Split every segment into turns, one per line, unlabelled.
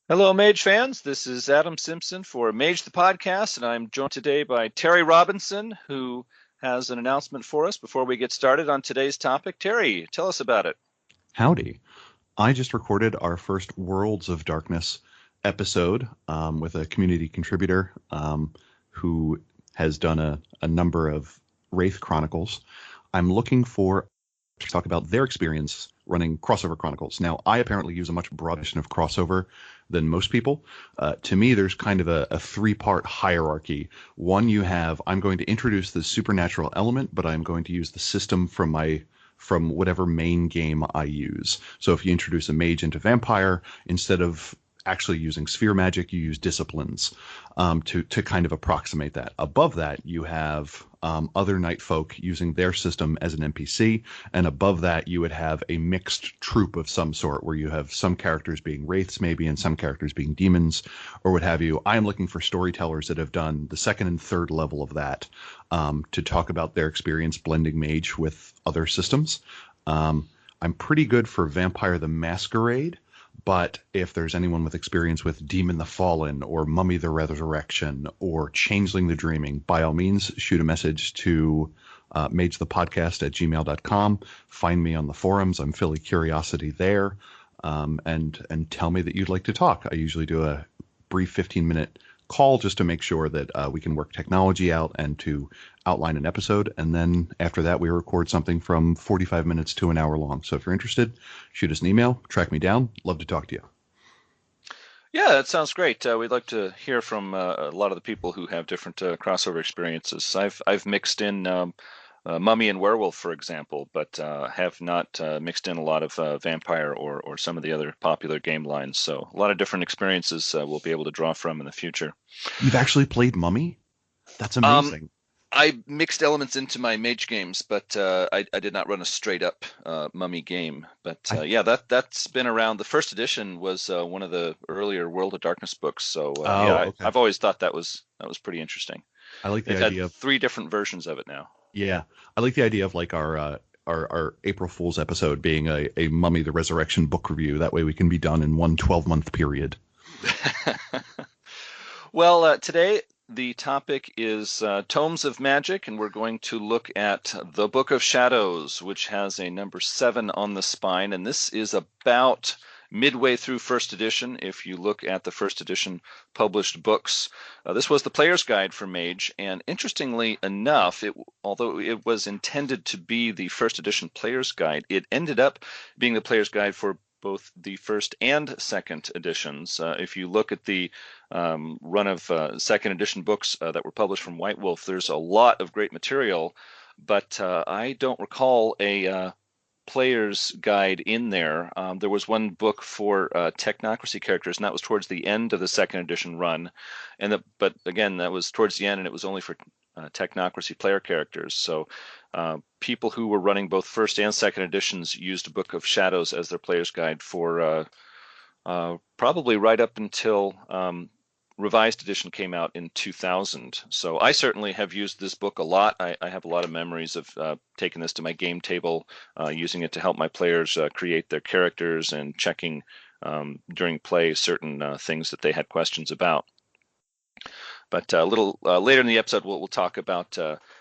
Hello, Mage fans. This is Adam Simpson for Mage the Podcast, and I'm joined today by Terry Robinson, who has an announcement for us before we get started on today's topic. Terry, tell us about it.
Howdy. I just recorded our first Worlds of Darkness episode with a community contributor who has done a number of Wraith Chronicles. I'm looking for to talk about their experience running crossover chronicles. Now, I apparently use a much broader definition of crossover than most people. To me, there's kind of a three-part hierarchy. One, I'm going to introduce the supernatural element, but I'm going to use the system from whatever main game I use. So if you introduce a mage into vampire, instead of actually using sphere magic, you use disciplines to kind of approximate that. Above that, you have other night folk using their system as an NPC, and above that, you would have a mixed troop of some sort, where you have some characters being wraiths maybe, and some characters being demons, or what have you. I am looking for storytellers that have done the second and third level of that to talk about their experience blending mage with other systems. I'm pretty good for Vampire the Masquerade, but if there's anyone with experience with Demon the Fallen or Mummy the Resurrection or Changeling the Dreaming, by all means, shoot a message to magethepodcast@gmail.com. Find me on the forums. I'm Philly Curiosity there. And tell me that you'd like to talk. I usually do a brief 15-minute call just to make sure that we can work technology out and to outline an episode. And then after that, we record something from 45 minutes to an hour long. So if you're interested, shoot us an email, track me down. Love to talk to you.
Yeah, that sounds great. We'd like to hear from a lot of the people who have different crossover experiences. I've mixed in Mummy and Werewolf, for example, but have not mixed in a lot of Vampire or some of the other popular game lines. So a lot of different experiences we'll be able to draw from in the future.
You've actually played Mummy? That's
Um,
amazing.
I mixed elements into my mage games, but I did not run a straight up Mummy game. But
I
yeah, that's been around. The first edition was one of the earlier World of Darkness books. So yeah,
Oh, okay.
I've always thought that was pretty interesting.
I like the
They've had
idea of
three different versions of it now.
yeah. I like the idea of like our April Fool's episode being a Mummy the Resurrection book review. That way we can be done in one 12-month period.
Well, today the topic is Tomes of Magic, and we're going to look at the Book of Shadows, which has a number 7 on the spine, and this is about midway through first edition. If you look at the first edition published books, this was the player's guide for Mage, and interestingly enough, although it was intended to be the first edition player's guide, it ended up being the player's guide for both the first and second editions. If you look at the run of second edition books that were published from Whitewolf, there's a lot of great material, but I don't recall a player's guide in there. There was one book for Technocracy characters, and that was towards the end of the second edition run. But again, that was towards the end, and it was only for Technocracy player characters. So people who were running both first and second editions used Book of Shadows as their player's guide for probably right up until revised edition came out in 2000. So I certainly have used this book a lot. I have a lot of memories of taking this to my game table, using it to help my players create their characters and checking during play certain things that they had questions about. But a little later in the episode, we'll talk about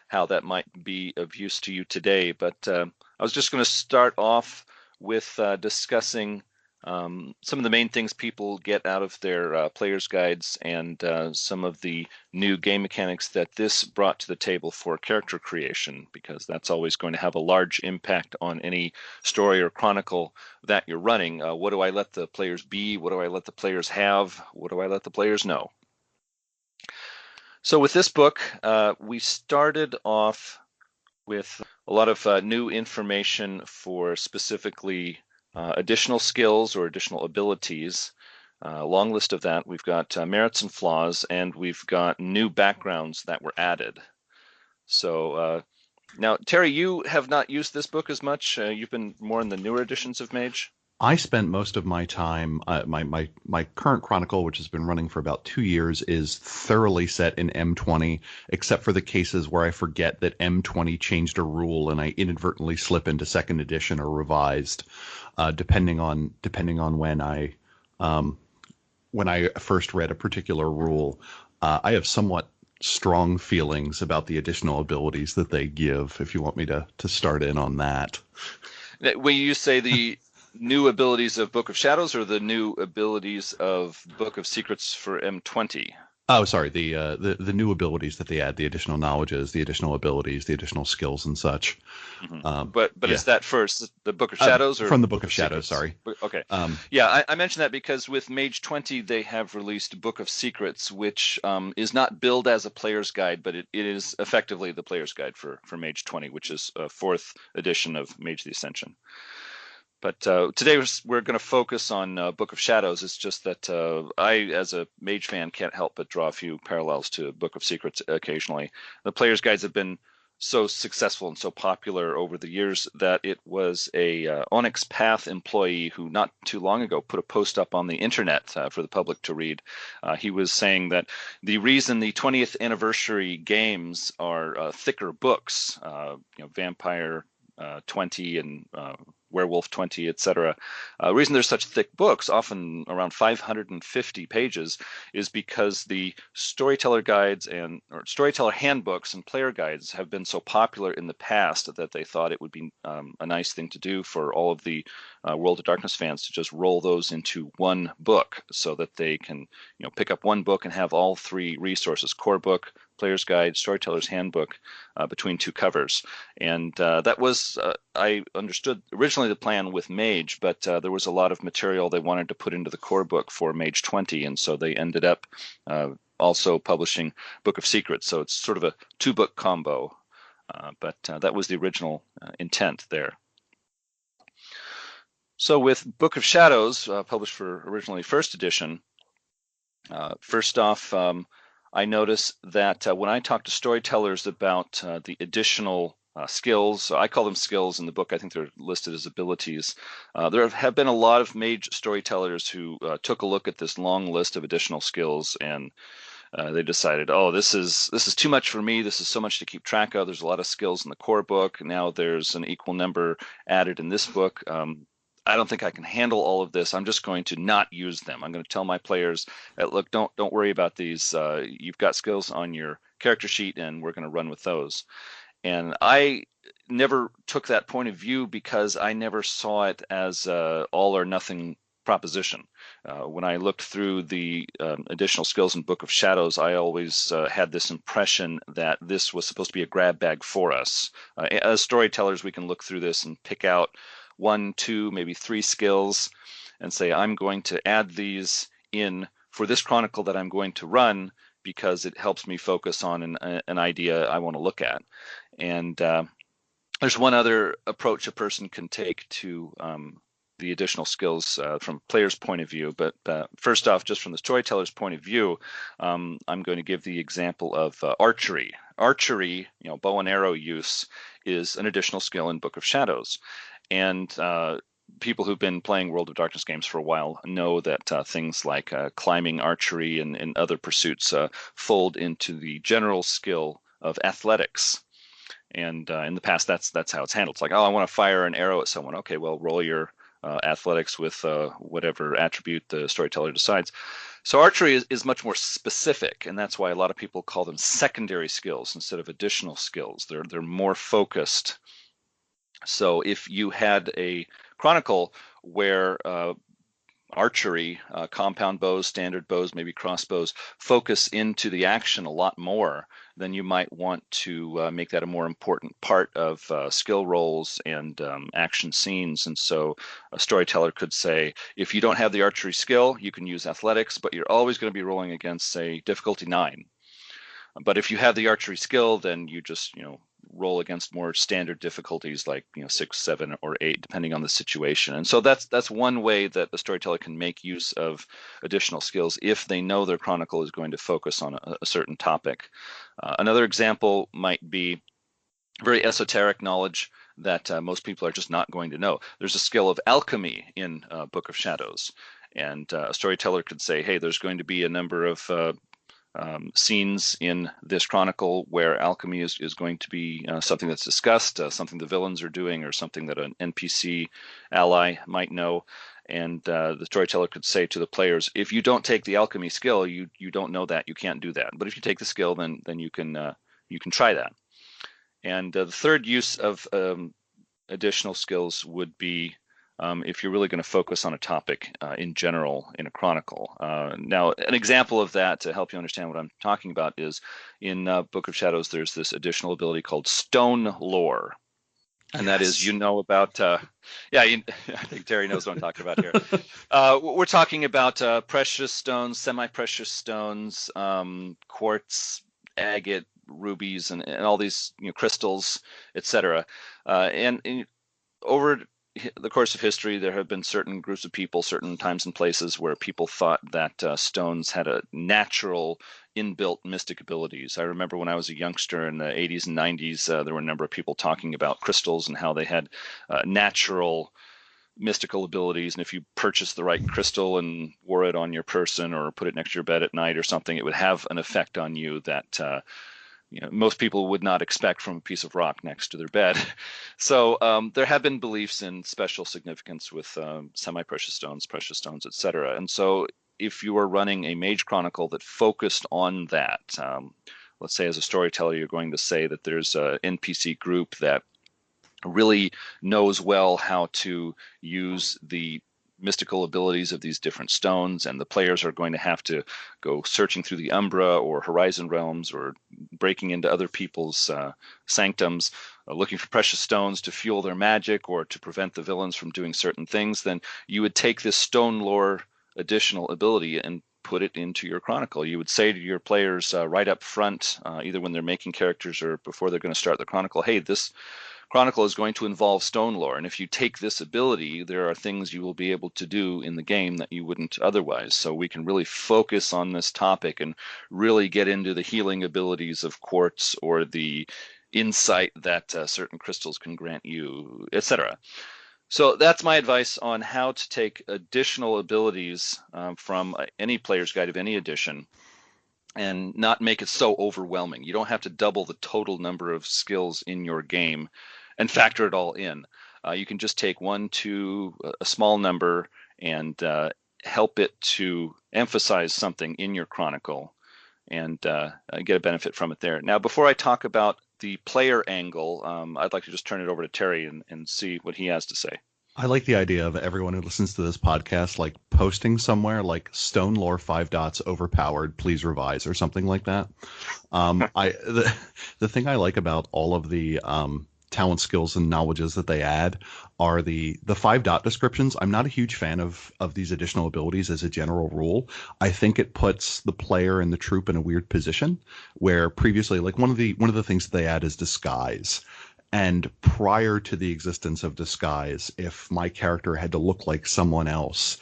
how that might be of use to you today. But I was just going to start off with discussing some of the main things people get out of their player's guides and some of the new game mechanics that this brought to the table for character creation, because that's always going to have a large impact on any story or chronicle that you're running. What do I let the players be? What do I let the players have? What do I let the players know? So with this book, we started off with a lot of new information for specifically additional skills or additional abilities. Long list of that. We've got merits and flaws, and we've got new backgrounds that were added. So now, Terry, you have not used this book as much. You've been more in the newer editions of Mage.
I spent most of my time, my current chronicle, which has been running for about 2 years, is thoroughly set in M20, except for the cases where I forget that M20 changed a rule and I inadvertently slip into second edition or revised, depending on when when I first read a particular rule, I have somewhat strong feelings about the additional abilities that they give. If you want me to start in on that.
When you say the new abilities of Book of Shadows or the new abilities of Book of Secrets for M20?
Oh, sorry. The new abilities that they add, the additional knowledges, the additional abilities, the additional skills and such.
But
Yeah,
is that first the Book of Shadows or
from the Book
Book
of
of
Shadows.
Secrets?
Sorry.
Okay.
Um,
Yeah, I mentioned that because with Mage 20 they have released Book of Secrets, which is not billed as a player's guide, but it is effectively the player's guide for Mage 20, which is a fourth edition of Mage the Ascension. But today we're going to focus on Book of Shadows. It's just that I, as a Mage fan, can't help but draw a few parallels to Book of Secrets occasionally. The player's guides have been so successful and so popular over the years that it was a Onyx Path employee who not too long ago put a post up on the internet for the public to read. He was saying that the reason the 20th anniversary games are thicker books, Vampire 20 and Werewolf 20, etc. The reason there's such thick books, often around 550 pages, is because the storyteller guides or storyteller handbooks and player guides have been so popular in the past that they thought it would be a nice thing to do for all of the World of Darkness fans to just roll those into one book so that they can pick up one book and have all three resources: core book, player's guide, storyteller's handbook, between two covers. And that was, I understood, originally the plan with Mage, but there was a lot of material they wanted to put into the core book for Mage 20, and so they ended up also publishing Book of Secrets. So it's sort of a two-book combo, but that was the original intent there. So with Book of Shadows, published for originally first edition, first off, I notice that when I talk to storytellers about the additional skills, I call them skills in the book, I think they're listed as abilities. There have been a lot of mage storytellers who took a look at this long list of additional skills, and they decided, oh, this is too much for me. This is so much to keep track of. There's a lot of skills in the core book. Now there's an equal number added in this book. I don't think I can handle all of this. I'm just going to not use them. I'm going to tell my players, look, don't worry about these. You've got skills on your character sheet, and we're going to run with those. And I never took that point of view because I never saw it as all or nothing proposition. When I looked through the additional skills in Book of Shadows, I always had this impression that this was supposed to be a grab bag for us. As storytellers, we can look through this and pick out 1, 2, maybe 3 skills and say, I'm going to add these in for this chronicle that I'm going to run because it helps me focus on an idea I want to look at. And there's one other approach a person can take to the additional skills from player's point of view. But first off, just from the storyteller's point of view, I'm going to give the example of archery. Archery, bow and arrow use, is an additional skill in Book of Shadows. And people who've been playing World of Darkness games for a while know that things like climbing, archery, and other pursuits fold into the general skill of athletics. And in the past, that's how it's handled. It's like, oh, I want to fire an arrow at someone. Okay, well, roll your athletics with whatever attribute the storyteller decides. So archery is much more specific, and that's why a lot of people call them secondary skills instead of additional skills. They're more focused. So if you had a chronicle where archery, compound bows, standard bows, maybe crossbows, focus into the action a lot more, then you might want to make that a more important part of skill rolls and action scenes. And so a storyteller could say, if you don't have the archery skill, you can use athletics, but you're always going to be rolling against, say, difficulty 9. But if you have the archery skill, then you just, roll against more standard difficulties like 6, 7, or 8, depending on the situation. And so that's one way that the storyteller can make use of additional skills if they know their chronicle is going to focus on a certain topic. Another example might be very esoteric knowledge that most people are just not going to know. There's a skill of alchemy in Book of Shadows, and a storyteller could say, hey, there's going to be a number of scenes in this chronicle where alchemy is going to be something that's discussed, something the villains are doing, or something that an NPC ally might know. And the storyteller could say to the players, if you don't take the alchemy skill, you don't know that, you can't do that. But if you take the skill, then you can try that. And the third use of additional skills would be if you're really going to focus on a topic in general in a chronicle. Now, an example of that to help you understand what I'm talking about is in Book of Shadows, there's this additional ability called Stone Lore. And that is, about, I think Terry knows what I'm talking about here. We're talking about precious stones, semi-precious stones, quartz, agate, rubies, and all these crystals, etc. And over the course of history, there have been certain groups of people, certain times and places where people thought that stones had a natural inbuilt mystic abilities. I remember when I was a youngster in the 80s and 90s, there were a number of people talking about crystals and how they had natural mystical abilities. And if you purchased the right crystal and wore it on your person or put it next to your bed at night or something, it would have an effect on you that most people would not expect from a piece of rock next to their bed. So there have been beliefs in special significance with semi-precious stones, precious stones, etc. And so if you are running a mage chronicle that focused on that, let's say as a storyteller, you're going to say that there's an NPC group that really knows well how to use the mystical abilities of these different stones, and the players are going to have to go searching through the Umbra or Horizon realms or breaking into other people's sanctums, looking for precious stones to fuel their magic or to prevent the villains from doing certain things, then you would take this stone lore additional ability and put it into your chronicle. You would say to your players right up front, either when they're making characters or before they're going to start the chronicle, hey, this chronicle is going to involve stone lore, and if you take this ability, there are things you will be able to do in the game that you wouldn't otherwise. So we can really focus on this topic and really get into the healing abilities of quartz or the insight that certain crystals can grant you, etc. So that's my advice on how to take additional abilities from any player's guide of any edition and not make it so overwhelming. You don't have to double the total number of skills in your game and factor it all in. You can just take one to a small number and help it to emphasize something in your chronicle and get a benefit from it there. Now, before I talk about the player angle, I'd like to just turn it over to Terry and see what he has to say.
I like the idea of everyone who listens to this podcast, like posting somewhere like Stone Lore 5 dots overpowered, please revise or something like that. The thing I like about all of the talent, skills, and knowledges that they add are the 5 dot descriptions. I'm not a huge fan of these additional abilities as a general rule. I think it puts the player and the troop in a weird position where previously, like one of the things that they add is disguise. And prior to the existence of disguise, if my character had to look like someone else,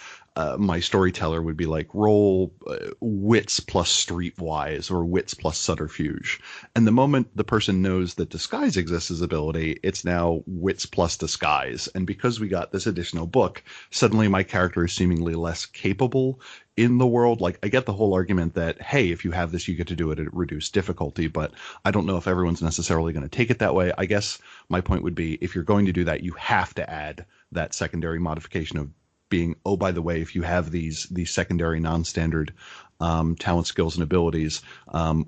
my storyteller would be like, roll wits plus streetwise or wits plus subterfuge. And the moment the person knows that disguise exists as ability, it's now wits plus disguise. And because we got this additional book, suddenly my character is seemingly less capable in the world. Like, I get the whole argument that, hey, if you have this, you get to do it at reduced difficulty, but I don't know if everyone's necessarily going to take it that way. I guess my point would be, if you're going to do that, you have to add that secondary modification of being, oh, by the way, if you have these secondary non-standard talent, skills, and abilities,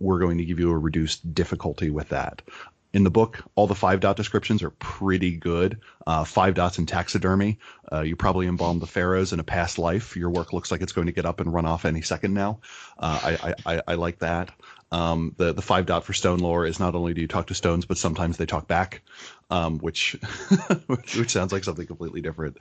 we're going to give you a reduced difficulty with that. In the book, all the 5 dot descriptions are pretty good. 5 dots in taxidermy. You probably embalmed the pharaohs in a past life. Your work looks like it's going to get up and run off any second now. I like that. The 5 dot for stone lore is not only do you talk to stones, but sometimes they talk back, which which sounds like something completely different.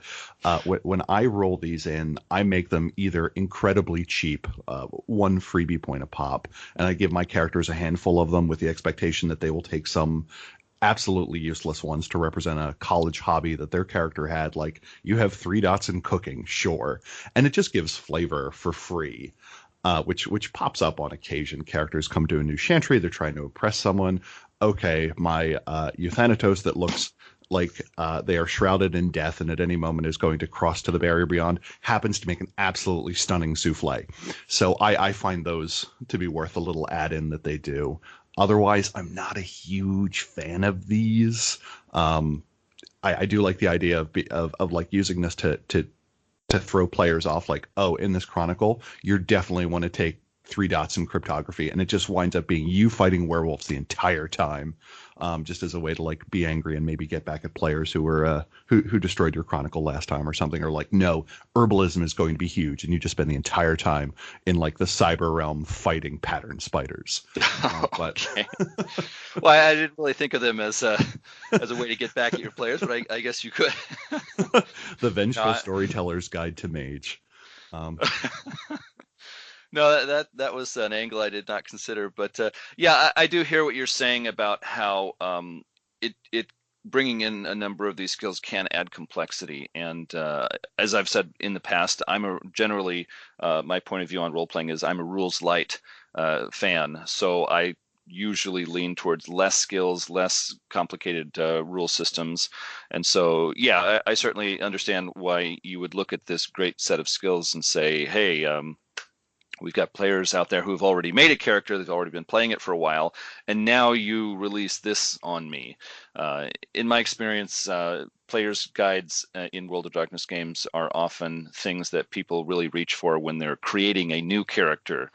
When I roll these in, I make them either incredibly cheap, 1 freebie point a pop, and I give my characters a handful of them with the expectation that they will take some absolutely useless ones to represent a college hobby that their character had. Like, you have 3 dots in cooking, sure. And it just gives flavor for free. Which pops up on occasion. Characters come to a new chantry, they're trying to impress someone. Okay, my Euthanatos that looks like they are shrouded in death and at any moment is going to cross to the barrier beyond happens to make an absolutely stunning souffle. So I find those to be worth a little add-in that they do. Otherwise, I'm not a huge fan of these. I do like the idea of like using this to to throw players off, like, oh, in this chronicle, you definitely want to take 3 dots in cryptography, and it just winds up being you fighting werewolves the entire time, just as a way to like be angry and maybe get back at players who were who destroyed your chronicle last time or something, or like, no, herbalism is going to be huge, and you just spend the entire time in like the cyber realm fighting pattern spiders. But
well, I didn't really think of them as a way to get back at your players, but I guess you could.
The Vengeful Storyteller's Guide to Mage.
No, that was an angle I did not consider, but yeah, I do hear what you're saying about how it bringing in a number of these skills can add complexity, and as I've said in the past, generally my point of view on role playing is I'm a rules light fan, so I usually lean towards less skills, less complicated rule systems, and so yeah, I certainly understand why you would look at this great set of skills and say, hey. We've got players out there who've already made a character, they've already been playing it for a while, and now you release this on me. In my experience, players' guides in World of Darkness games are often things that people really reach for when they're creating a new character.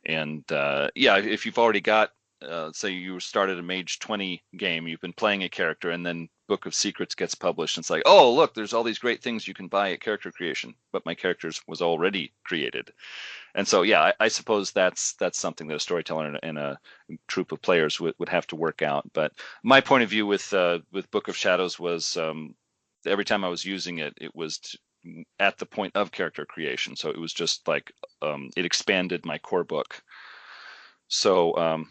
And yeah, if you've already got, say you started a Mage 20 game, you've been playing a character, and then Book of Secrets gets published, and it's like, oh, look, there's all these great things you can buy at character creation, but my characters was already created. And so, yeah, I suppose that's something that a storyteller and a troop of players would have to work out. But my point of view with Book of Shadows was every time I was using it, it was at the point of character creation. So it was just like it expanded my core book. So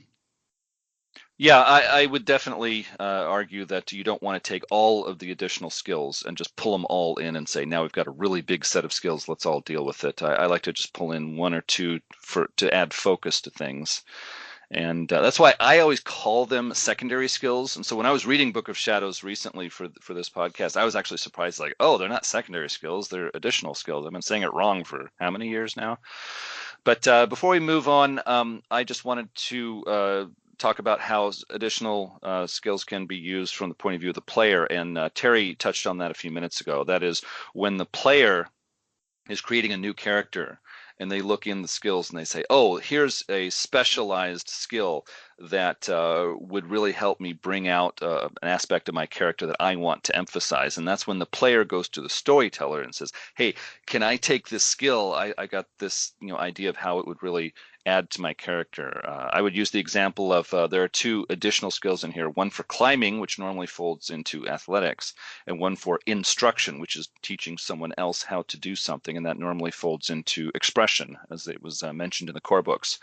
yeah, I would definitely argue that you don't want to take all of the additional skills and just pull them all in and say, now we've got a really big set of skills, let's all deal with it. I like to just pull in one or two to add focus to things. And that's why I always call them secondary skills. And so when I was reading Book of Shadows recently for this podcast, I was actually surprised, like, oh, they're not secondary skills, they're additional skills. I've been saying it wrong for how many years now? But before we move on, I just wanted to talk about how additional skills can be used from the point of view of the player. And Terry touched on that a few minutes ago. That is, when the player is creating a new character and they look in the skills and they say, oh, here's a specialized skill that would really help me bring out an aspect of my character that I want to emphasize. And that's when the player goes to the storyteller and says, hey, can I take this skill? I got this idea of how it would really add to my character. I would use the example of there are 2 additional skills in here, one for climbing, which normally folds into athletics, and one for instruction, which is teaching someone else how to do something, and that normally folds into expression, as it was mentioned in the core books.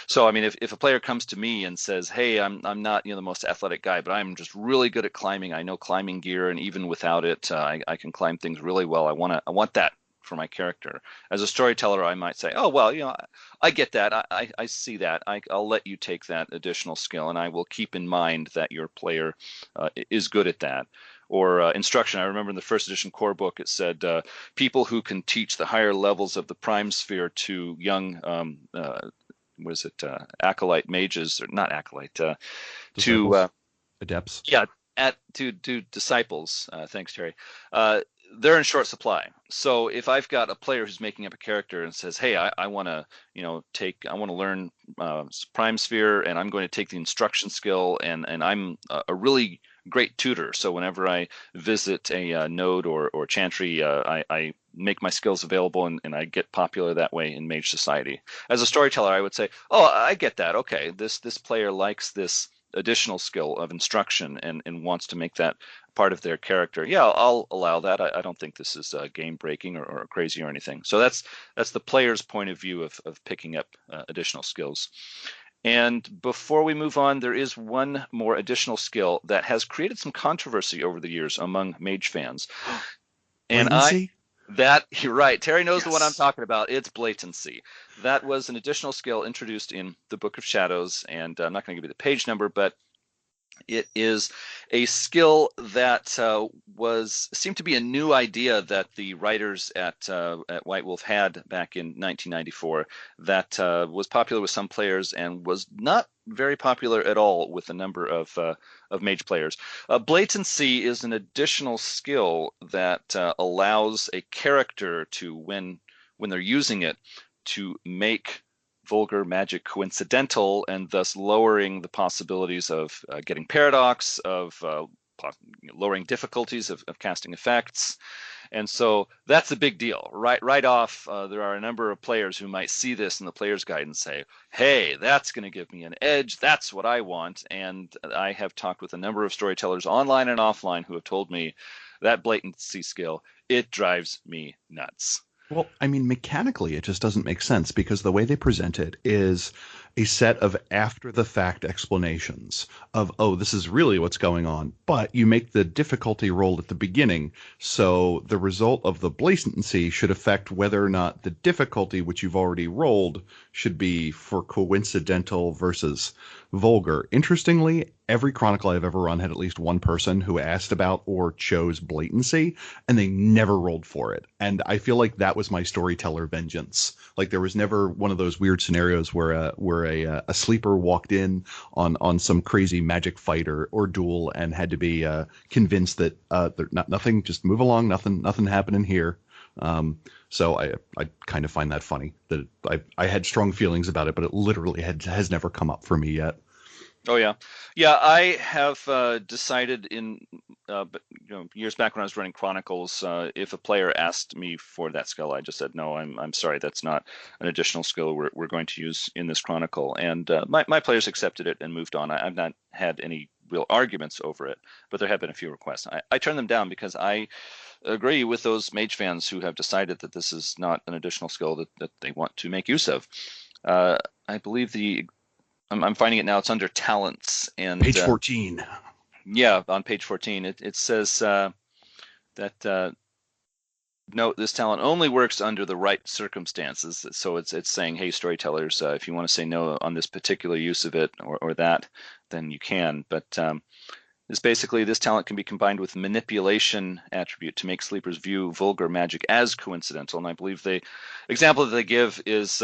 So, I mean, if a player comes to me and says, hey, I'm not the most athletic guy, but I'm just really good at climbing. I know climbing gear, and even without it, I can climb things really well. I want that for my character. As a storyteller, I might say, oh, well, I get that. I see that. I'll let you take that additional skill, and I will keep in mind that your player is good at that. Or instruction. I remember in the first edition core book, it said people who can teach the higher levels of the prime sphere to young, acolyte mages, or not acolyte, to
adepts.
Yeah, to disciples. Thanks, Terry. They're in short supply. So if I've got a player who's making up a character and says, hey, I want to learn prime sphere, and I'm going to take the instruction skill, and I'm a really great tutor. So whenever I visit a node or chantry, I make my skills available, and I get popular that way in Mage Society. As a storyteller, I would say, oh, I get that. Okay, this player likes this additional skill of instruction and wants to make that part of their character. Yeah, I'll allow that. I don't think this is game breaking or crazy or anything. So that's the player's point of view of picking up additional skills. And before we move on, there is one more additional skill that has created some controversy over the years among Mage fans. And
Blatancy?
You're right. Terry knows the one I'm talking about. It's blatancy. That was an additional skill introduced in the Book of Shadows, and I'm not going to give you the page number, but It is a skill that seemed to be a new idea that the writers at White Wolf had back in 1994. That was popular with some players and was not very popular at all with a number of mage players. Blatancy is an additional skill that allows a character to, when they're using it, to make vulgar magic coincidental, and thus lowering the possibilities of getting paradox, of lowering difficulties of casting effects. And so that's a big deal. Right off, there are a number of players who might see this in the player's guide and say, hey, that's going to give me an edge. That's what I want. And I have talked with a number of storytellers online and offline who have told me that blatancy skill, it drives me nuts.
Well, I mean, mechanically, it just doesn't make sense because the way they present it is a set of after the fact explanations of, oh, this is really what's going on. But you make the difficulty roll at the beginning. So the result of the blatancy should affect whether or not the difficulty, which you've already rolled, should be for coincidental versus vulgar. Interestingly, every chronicle I've ever run had at least one person who asked about or chose blatancy, and they never rolled for it. And I feel like that was my storyteller vengeance. Like there was never one of those weird scenarios where a sleeper walked in on some crazy magic fight or duel and had to be convinced that nothing, just move along, nothing happening here. So I kind of find that funny that I had strong feelings about it, but it literally has never come up for me yet.
Oh yeah, yeah. I have decided in years back when I was running Chronicles, if a player asked me for that skill, I just said no. I'm sorry, that's not an additional skill we're going to use in this Chronicle. And my players accepted it and moved on. I've not had any real arguments over it, but there have been a few requests. I turned them down because I agree with those mage fans who have decided that this is not an additional skill that they want to make use of. I believe I'm finding it now. It's under talents and
page 14.
Yeah, on page 14, it says that note this talent only works under the right circumstances. So it's saying, hey, storytellers, if you want to say no on this particular use of it or that, then you can. But it's basically this talent can be combined with manipulation attribute to make sleepers view vulgar magic as coincidental. And I believe the example that they give is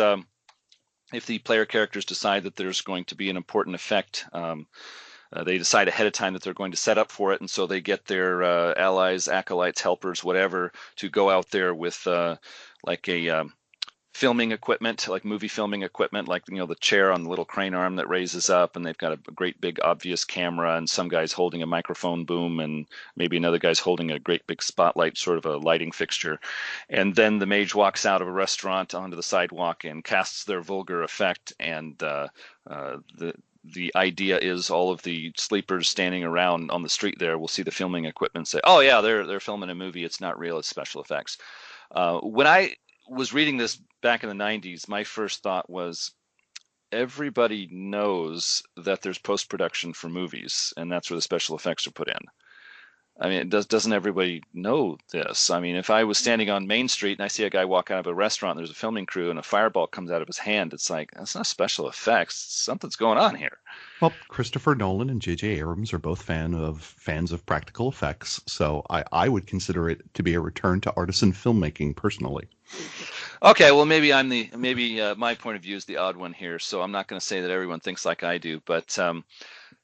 if the player characters decide that there's going to be an important effect, they decide ahead of time that they're going to set up for it, and so they get their allies, acolytes, helpers, whatever, to go out there with like a filming equipment, like movie filming equipment, like the chair on the little crane arm that raises up, and they've got a great big obvious camera, and some guy's holding a microphone boom, and maybe another guy's holding a great big spotlight, sort of a lighting fixture. And then the mage walks out of a restaurant onto the sidewalk and casts their vulgar effect, and the idea is all of the sleepers standing around on the street there will see the filming equipment and say, oh yeah, they're filming a movie, it's not real, it's special effects. When I was reading this back in the 90s, my first thought was everybody knows that there's post-production for movies, and that's where the special effects are put in. I mean, doesn't everybody know this? I mean, if I was standing on Main Street and I see a guy walk out of a restaurant, and there's a filming crew, and a fireball comes out of his hand, it's like, that's not special effects. Something's going on here.
Well, Christopher Nolan and J.J. Abrams are both fans of practical effects, so I would consider it to be a return to artisan filmmaking personally.
Okay, well, maybe my point of view is the odd one here, so I'm not going to say that everyone thinks like I do, but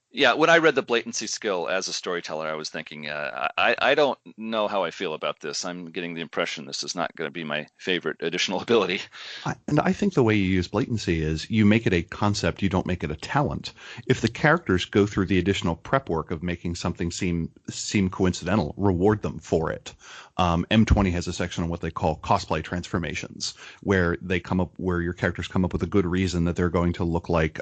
yeah, when I read the blatancy skill as a storyteller, I was thinking, I don't know how I feel about this. I'm getting the impression this is not going to be my favorite additional ability.
And I think the way you use blatancy is you make it a concept, you don't make it a talent. If the characters go through the additional prep work of making something seem coincidental, reward them for it. M20 has a section on what they call cosplay transformations, where your characters come up with a good reason that they're going to look like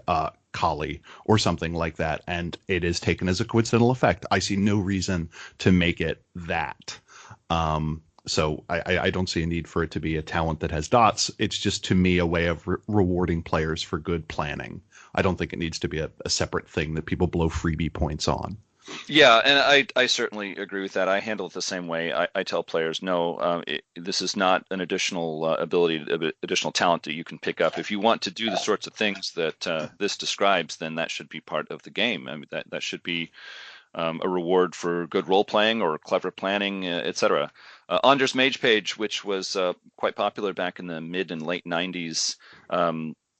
Kali or something like that, and it is taken as a coincidental effect. I see no reason to make it that. So I don't see a need for it to be a talent that has dots. It's just, to me, a way of rewarding players for good planning. I don't think it needs to be a separate thing that people blow freebie points on.
Yeah, and I certainly agree with that. I handle it the same way. I tell players, no, this is not an additional ability, additional talent that you can pick up. If you want to do the sorts of things that this describes, then that should be part of the game. I mean, that should be a reward for good role playing or clever planning, etc. Anders Mage Page, which was quite popular back in the mid and late 90s,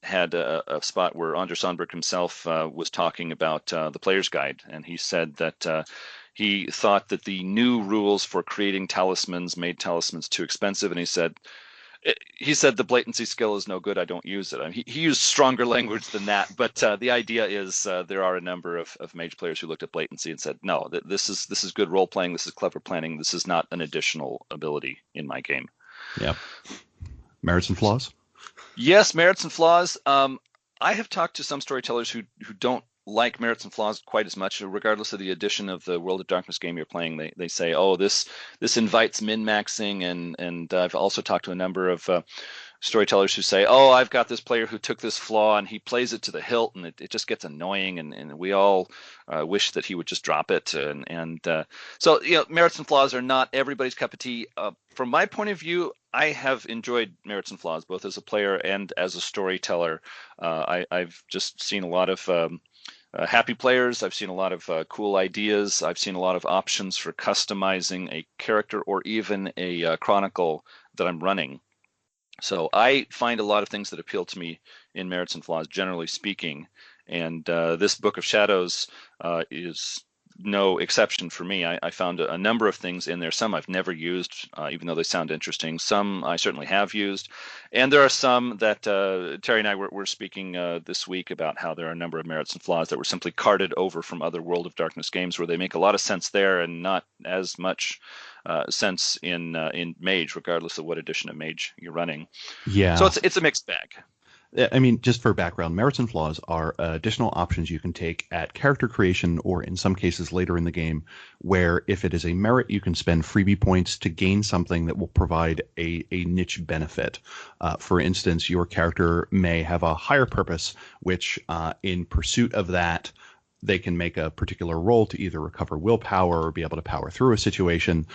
had a spot where Anders Sandberg himself was talking about the player's guide, and he said that he thought that the new rules for creating talismans made talismans too expensive, and he said the blatancy skill is no good. I don't use it. I mean, he used stronger language than that, but the idea is there are a number of mage players who looked at blatancy and said, no, this is good role playing. This is clever planning. This is not an additional ability in my game.
Yeah. Merits and flaws?
Yes, merits and flaws. I have talked to some storytellers who don't like merits and flaws quite as much, regardless of the addition of the World of Darkness game you're playing. They say, oh, this invites min-maxing, and I've also talked to a number of storytellers who say, oh, I've got this player who took this flaw and he plays it to the hilt, and it just gets annoying, and we all wish that he would just drop it. So, merits and flaws are not everybody's cup of tea. From my point of view, I have enjoyed merits and flaws, both as a player and as a storyteller. I've just seen a lot of happy players. I've seen a lot of cool ideas. I've seen a lot of options for customizing a character or even a chronicle that I'm running. So I find a lot of things that appeal to me in merits and flaws, generally speaking. And this Book of Shadows is no exception for me. I found a number of things in there. Some I've never used, even though they sound interesting. Some I certainly have used. And there are some that Terry and I were speaking this week about how there are a number of merits and flaws that were simply carted over from other World of Darkness games, where they make a lot of sense there and not as much sense in Mage, regardless of what edition of Mage you're running.
Yeah.
So it's a mixed bag.
I mean, just for background, merits and flaws are additional options you can take at character creation, or in some cases later in the game, where if it is a merit, you can spend freebie points to gain something that will provide a niche benefit. For instance, your character may have a higher purpose, which in pursuit of that, they can make a particular roll to either recover willpower or be able to power through a situation.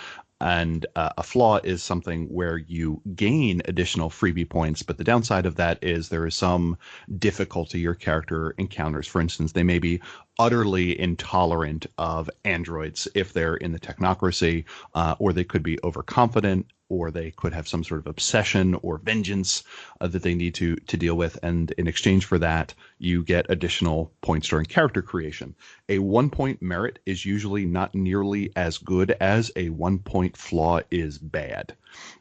And a flaw is something where you gain additional freebie points, but the downside of that is there is some difficulty your character encounters. For instance, they may be utterly intolerant of androids if they're in the Technocracy, or they could be overconfident, or they could have some sort of obsession or vengeance that they need to deal with. And in exchange for that, you get additional points during character creation. A 1-point merit is usually not nearly as good as a 1-point flaw is bad.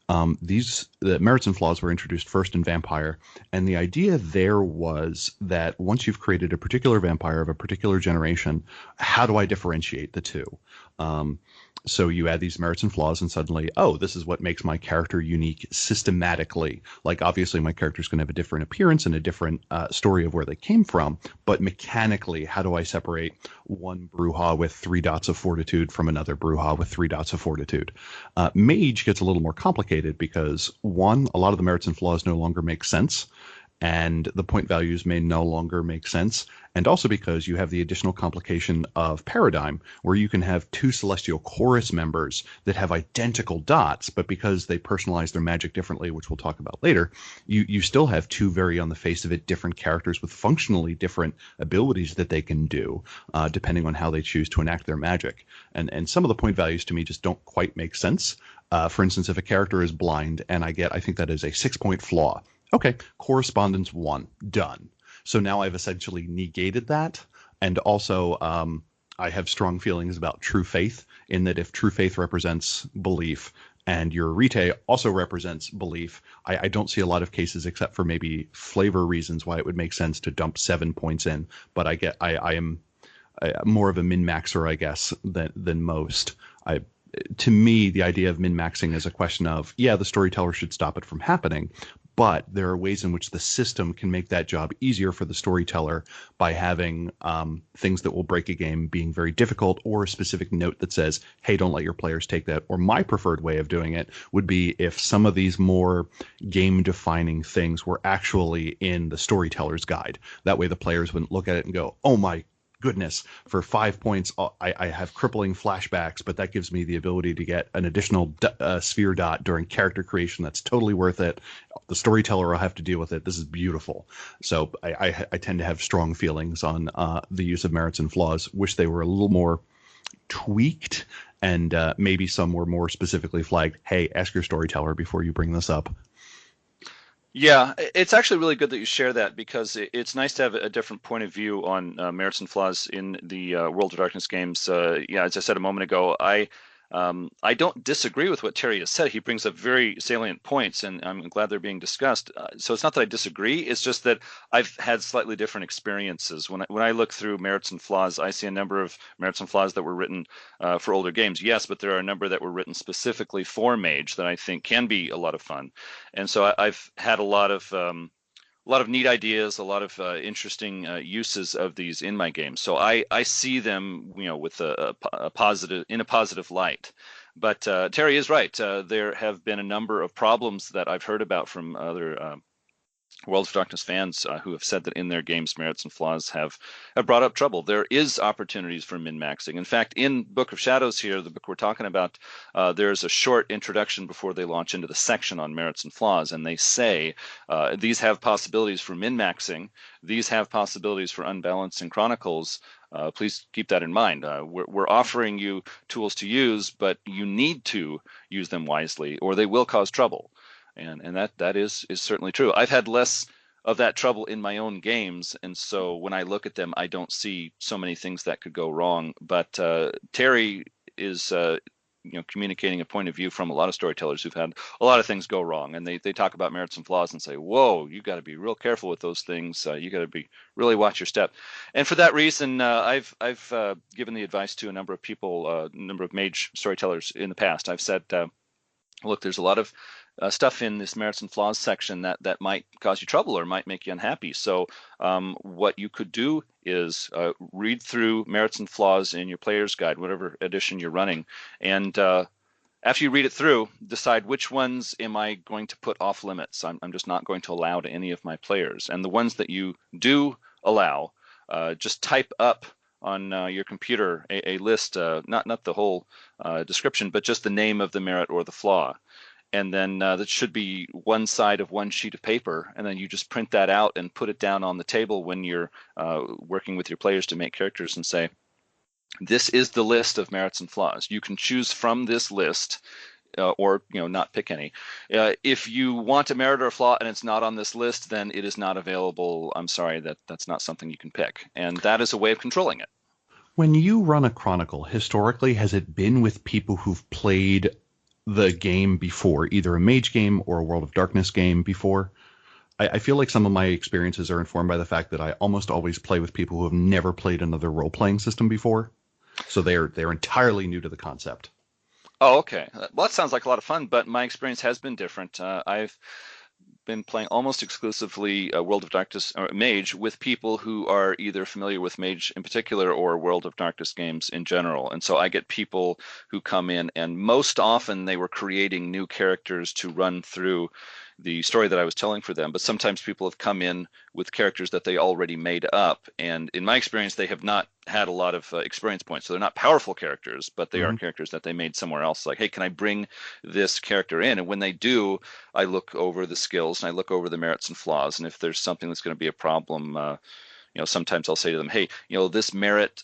The merits and flaws were introduced first in Vampire, and the idea there was that once you've created a particular vampire of a particular generation, how do I differentiate the two? So you add these merits and flaws, and suddenly, oh, this is what makes my character unique systematically. Like, obviously, my character's going to have a different appearance and a different story of where they came from, but mechanically, how do I separate one Brujah with 3 dots of fortitude from another Brujah with 3 dots of fortitude? Mage gets a little more complicated because, one, a lot of the merits and flaws no longer make sense, and the point values may no longer make sense, and also because you have the additional complication of Paradigm, where you can have 2 Celestial Chorus members that have identical dots, but because they personalize their magic differently, which we'll talk about later, you still have 2 very on the face of it different characters with functionally different abilities that they can do, depending on how they choose to enact their magic. And some of the point values to me just don't quite make sense. For instance, if a character is blind, and I think that is a 6-point flaw. Okay, correspondence 1, done. So now I've essentially negated that. And also, I have strong feelings about true faith, in that if true faith represents belief and your rete also represents belief, I don't see a lot of cases, except for maybe flavor reasons, why it would make sense to dump 7 points in. But I am more of a min-maxer, I guess, than most. To me, the idea of min-maxing is a question of, yeah, the storyteller should stop it from happening, but there are ways in which the system can make that job easier for the storyteller by having things that will break a game being very difficult, or a specific note that says, hey, don't let your players take that. Or my preferred way of doing it would be if some of these more game-defining things were actually in the storyteller's guide. That way the players wouldn't look at it and go, oh my goodness, for 5 points, I have crippling flashbacks, but that gives me the ability to get an additional sphere dot during character creation. That's totally worth it. The storyteller will have to deal with it. This is beautiful. So I tend to have strong feelings on the use of merits and flaws. Wish they were a little more tweaked, and maybe some were more specifically flagged. Hey, ask your storyteller before you bring this up.
Yeah, it's actually really good that you share that, because it's nice to have a different point of view on merits and flaws in the World of Darkness games. Yeah, as I said a moment ago, I don't disagree with what Terry has said. He brings up very salient points, and I'm glad they're being discussed. So it's not that I disagree. It's just that I've had slightly different experiences. When I look through merits and flaws, I see a number of merits and flaws that were written for older games. Yes, but there are a number that were written specifically for Mage that I think can be a lot of fun. And so I've had a lot of neat ideas, a lot of interesting uses of these in my games. So I see them, with a positive light. But Terry is right. There have been a number of problems that I've heard about from other World of Darkness fans who have said that in their games, merits and flaws have brought up trouble. There is opportunities for min-maxing. In fact, in Book of Shadows here, the book we're talking about, there's a short introduction before they launch into the section on merits and flaws, and they say these have possibilities for min-maxing. These have possibilities for unbalancing chronicles. Please keep that in mind. We're offering you tools to use, but you need to use them wisely, or they will cause trouble. And that is certainly true. I've had less of that trouble in my own games, and so when I look at them, I don't see so many things that could go wrong. But Terry is communicating a point of view from a lot of storytellers who've had a lot of things go wrong, and they talk about merits and flaws and say, whoa, you got to be real careful with those things. You got to be really watch your step. And for that reason, I've given the advice to a number of people, a number of Mage storytellers in the past. I've said, look, there's a lot of stuff in this merits and flaws section that might cause you trouble or might make you unhappy. So what you could do is read through merits and flaws in your player's guide, whatever edition you're running, and after you read it through, decide which ones am I going to put off limits. I'm just not going to allow to any of my players. And the ones that you do allow, just type up on your computer a list, not the whole description, but just the name of the merit or the flaw. And then that should be one side of one sheet of paper, and then you just print that out and put it down on the table when you're working with your players to make characters, and say, this is the list of merits and flaws. You can choose from this list, or not pick any. If you want a merit or a flaw and it's not on this list, then it is not available. I'm sorry, that's not something you can pick, and that is a way of controlling it.
When you run a chronicle, historically, has it been with people who've played the game before, either a Mage game or a World of Darkness game before? I feel like some of my experiences are informed by the fact that I almost always play with people who have never played another role-playing system before, so they're entirely new to the concept.
Oh, okay. Well, that sounds like a lot of fun, but my experience has been different. I've been playing almost exclusively World of Darkness or Mage with people who are either familiar with Mage in particular or World of Darkness games in general. And so I get people who come in, and most often they were creating new characters to run through the story that I was telling for them. But sometimes people have come in with characters that they already made up. And in my experience, they have not had a lot of experience points. So they're not powerful characters, but they are characters that they made somewhere else. Like, hey, can I bring this character in? And when they do, I look over the skills and I look over the merits and flaws. And if there's something that's going to be a problem, sometimes I'll say to them, hey, this merit,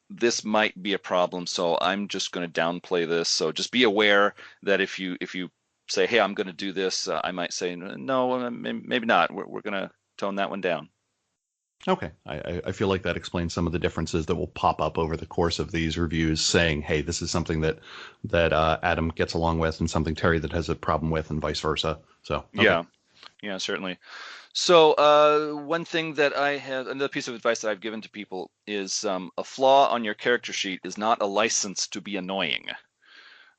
this might be a problem. So I'm just going to downplay this. So just be aware that if you say, hey, I'm going to do this, I might say, no, maybe not. We're going to tone that one down.
Okay. I feel like that explains some of the differences that will pop up over the course of these reviews, saying, hey, this is something that Adam gets along with and something Terry that has a problem with, and vice versa. So okay.
Yeah, certainly. So one thing that another piece of advice that I've given to people is a flaw on your character sheet is not a license to be annoying.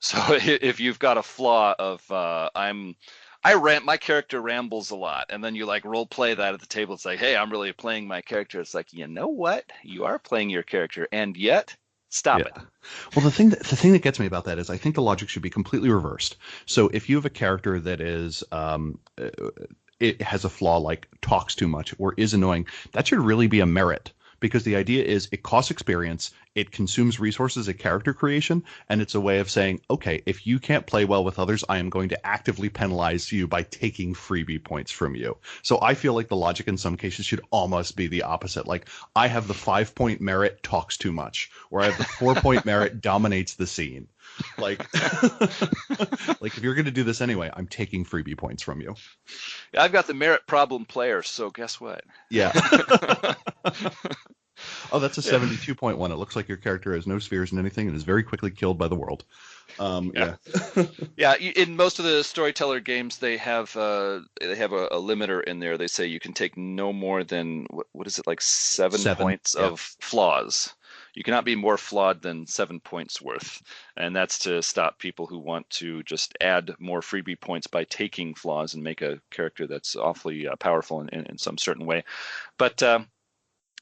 So if you've got a flaw of my character rambles a lot, and then you like role play that at the table, it's like, hey, I'm really playing my character. It's like, you know what? You are playing your character, and yet stop it.
Well, the thing that gets me about that is I think the logic should be completely reversed. So if you have a character that is it has a flaw like talks too much or is annoying, that should really be a merit, because the idea is it costs experience, it consumes resources at character creation, and it's a way of saying, okay, if you can't play well with others, I am going to actively penalize you by taking freebie points from you. So I feel like the logic in some cases should almost be the opposite. Like, I have the 5-point merit talks too much, or I have the 4-point merit dominates the scene. Like, like if you're going to do this anyway, I'm taking freebie points from you.
I've got the merit problem player, so guess what?
Yeah. Oh, that's a 72-point one. It looks like your character has no spheres in anything and is very quickly killed by the world. Yeah.
Yeah. In most of the storyteller games, they have a limiter in there. They say you can take no more than what is it, like seven points of flaws. You cannot be more flawed than 7 points worth, and that's to stop people who want to just add more freebie points by taking flaws and make a character that's awfully powerful in some certain way. But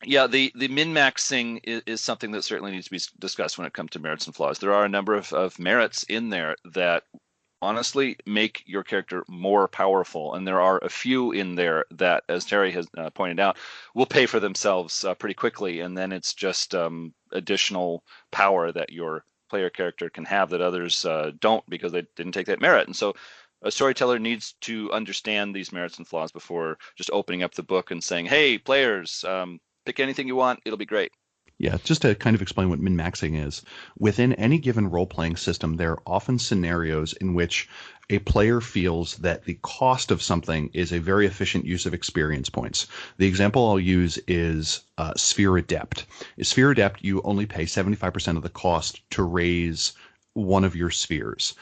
yeah, the min-maxing is something that certainly needs to be discussed when it comes to merits and flaws. There are a number of merits in there that honestly make your character more powerful, and there are a few in there that, as Terry has pointed out, will pay for themselves pretty quickly, and then it's just additional power that your player character can have that others don't because they didn't take that merit. And so a storyteller needs to understand these merits and flaws before just opening up the book and saying, hey, players, pick anything you want, it'll be great.
Yeah, just to kind of explain what min-maxing is, within any given role-playing system, there are often scenarios in which a player feels that the cost of something is a very efficient use of experience points. The example I'll use is Sphere Adept. In Sphere Adept, you only pay 75% of the cost to raise one of your spheres.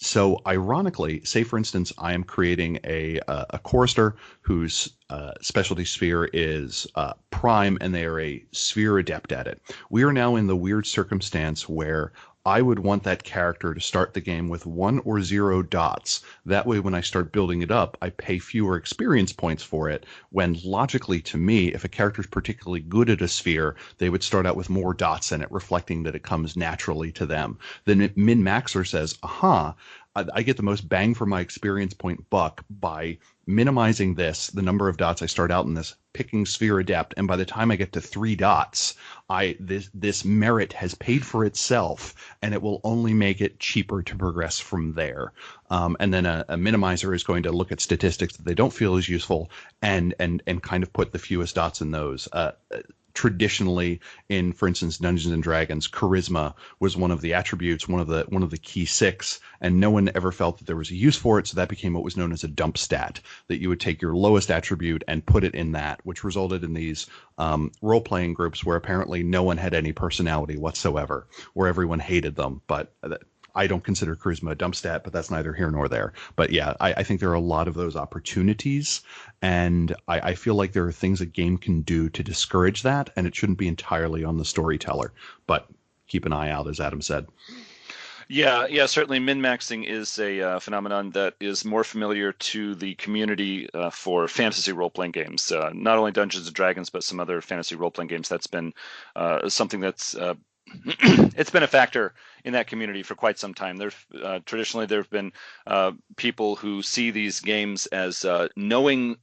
So ironically, say for instance, I am creating a chorister whose specialty sphere is prime, and they are a sphere adept at it. We are now in the weird circumstance where I would want that character to start the game with 1 or 0 dots. That way, when I start building it up, I pay fewer experience points for it, when logically to me, if a character is particularly good at a sphere, they would start out with more dots in it, reflecting that it comes naturally to them. The min-maxer says, aha, I get the most bang for my experience point buck by minimizing the number of dots I start out in this, picking Sphere Adept, and by the time I get to 3 dots, this merit has paid for itself, and it will only make it cheaper to progress from there. And then a minimizer is going to look at statistics that they don't feel is useful and kind of put the fewest dots in those. Traditionally, in, for instance, Dungeons and Dragons, charisma was one of the attributes, one of the key 6, and no one ever felt that there was a use for it, so that became what was known as a dump stat, that you would take your lowest attribute and put it in that, which resulted in these role-playing groups where apparently no one had any personality whatsoever, where everyone hated them. But I don't consider charisma a dump stat, but that's neither here nor there. But yeah, I think there are a lot of those opportunities, and I feel like there are things a game can do to discourage that, and it shouldn't be entirely on the storyteller. But keep an eye out, as Adam said.
Yeah, certainly min-maxing is a phenomenon that is more familiar to the community for fantasy role-playing games. Not only Dungeons and Dragons, but some other fantasy role-playing games. That's been something that's it's been a factor in that community for quite some time. Traditionally there have been people who see these games as learning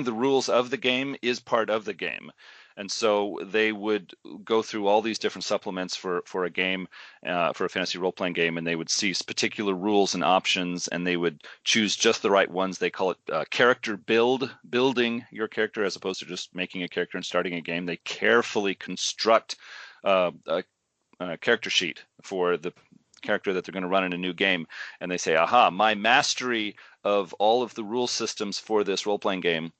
the rules of the game is part of the game. And so they would go through all these different supplements for a game, for a fantasy role-playing game, and they would see particular rules and options, and they would choose just the right ones. They call it character building your character, as opposed to just making a character and starting a game. They carefully construct a character sheet for the character that they're going to run in a new game, and they say, aha, my mastery of all of the rule systems for this role-playing game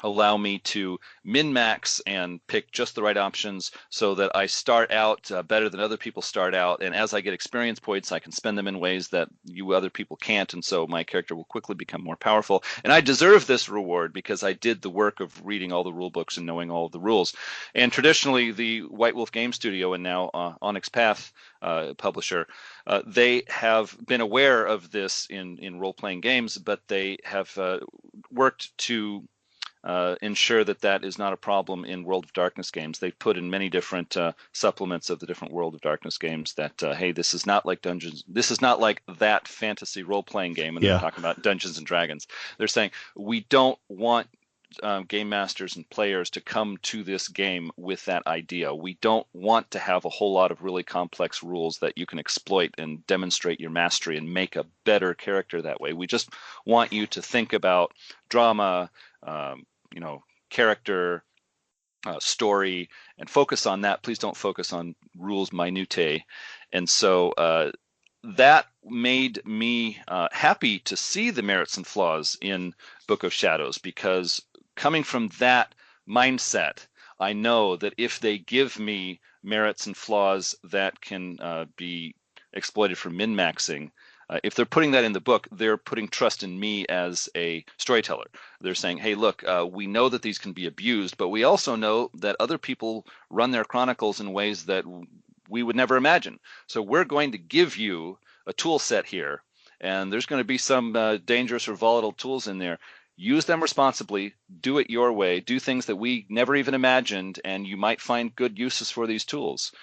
allow me to min-max and pick just the right options so that I start out better than other people start out, and as I get experience points I can spend them in ways that you other people can't, and so my character will quickly become more powerful, and I deserve this reward because I did the work of reading all the rule books and knowing all of the rules. And traditionally the White Wolf Game Studio, and now Onyx Path publisher, they have been aware of this in role-playing games, but they have worked to ensure that is not a problem in World of Darkness games. They've put in many different supplements of the different World of Darkness games that, hey, this is not like Dungeons. This is not like that fantasy role-playing game. And they're talking about Dungeons and Dragons. They're saying we don't want game masters and players to come to this game with that idea. We don't want to have a whole lot of really complex rules that you can exploit and demonstrate your mastery and make a better character that way. We just want you to think about drama, character, story, and focus on that. Please don't focus on rules minutiae. And so that made me happy to see the merits and flaws in Book of Shadows, because coming from that mindset, I know that if they give me merits and flaws that can be exploited for min-maxing, if they're putting that in the book, they're putting trust in me as a storyteller. They're saying, hey, look, we know that these can be abused, but we also know that other people run their chronicles in ways that we would never imagine. So we're going to give you a tool set here, and there's going to be some dangerous or volatile tools in there. Use them responsibly, do it your way, do things that we never even imagined, and you might find good uses for these tools.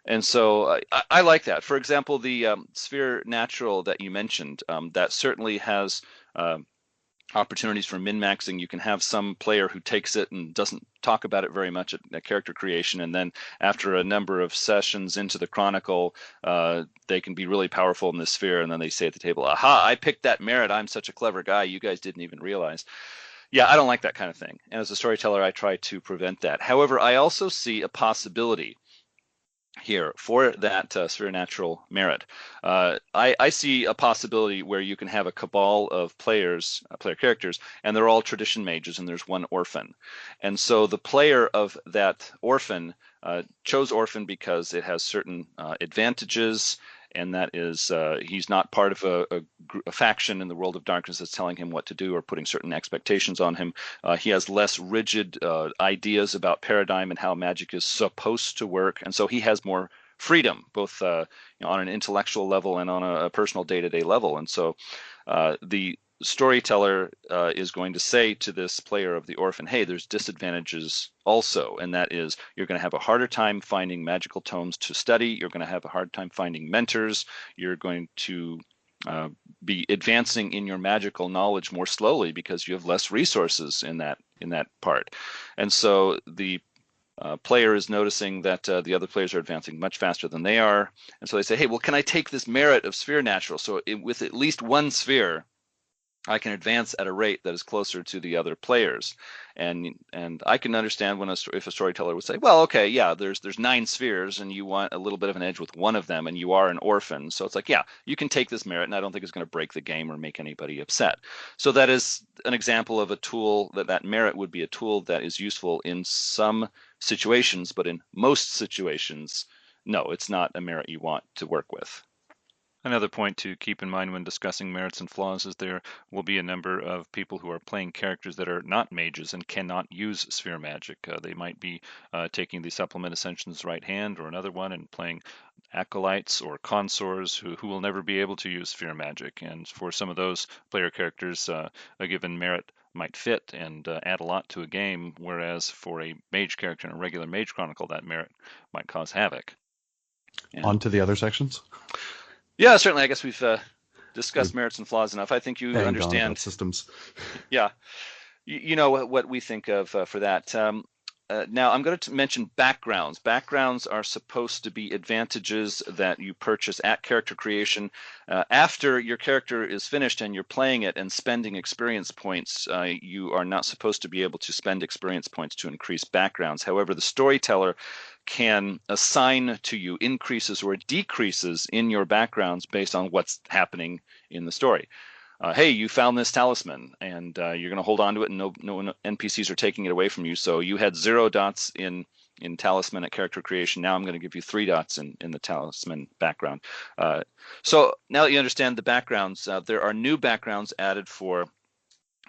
And so I like that. For example, the sphere natural that you mentioned, that certainly has opportunities for min-maxing. You can have some player who takes it and doesn't talk about it very much at character creation, and then after a number of sessions into the chronicle, they can be really powerful in this sphere, and then they say at the table, aha, I picked that merit, I'm such a clever guy, you guys didn't even realize. Yeah, I don't like that kind of thing. And as a storyteller, I try to prevent that. However, I also see a possibility here for that sphere natural merit. I see a possibility where you can have a cabal of player characters, and they're all tradition mages, and there's one orphan. And so the player of that orphan chose orphan because it has certain advantages, and that is he's not part of a faction in the world of darkness that's telling him what to do or putting certain expectations on him. He has less rigid ideas about paradigm and how magic is supposed to work, and so he has more freedom, both on an intellectual level and on a personal day-to-day level. And so the storyteller is going to say to this player of the orphan, hey, there's disadvantages also, and that is you're going to have a harder time finding magical tomes to study, you're going to have a hard time finding mentors, you're going to be advancing in your magical knowledge more slowly because you have less resources in that part. And so the player is noticing that the other players are advancing much faster than they are, and so they say, hey, well, can I take this merit of sphere natural, so with at least one sphere I can advance at a rate that is closer to the other players. And I can understand if a storyteller would say, well, okay, yeah, there's 9 spheres and you want a little bit of an edge with one of them, and you are an orphan. So it's like, yeah, you can take this merit, and I don't think it's going to break the game or make anybody upset. So that is an example of a tool that merit would be a tool that is useful in some situations, but in most situations, no, it's not a merit you want to work with.
Another point to keep in mind when discussing merits and flaws is there will be a number of people who are playing characters that are not mages and cannot use sphere magic. They might be taking the supplement Ascension's right hand or another one and playing acolytes or consors who will never be able to use sphere magic. And for some of those player characters, a given merit might fit and add a lot to a game, whereas for a mage character in a regular mage chronicle, that merit might cause havoc.
On to the other sections?
Yeah, certainly. I guess we've discussed merits and flaws enough. I think you understand
systems.
Yeah, you know what we think of for that. Now I'm going to mention backgrounds. Backgrounds are supposed to be advantages that you purchase at character creation. After your character is finished and you're playing it and spending experience points, you are not supposed to be able to spend experience points to increase backgrounds. However, the storyteller can assign to you increases or decreases in your backgrounds based on what's happening in the story. Hey, you found this talisman, and you're going to hold on to it, and no NPCs are taking it away from you. So you had 0 dots in talisman at character creation. Now I'm going to give you 3 dots in the talisman background. So now that you understand the backgrounds, there are new backgrounds added for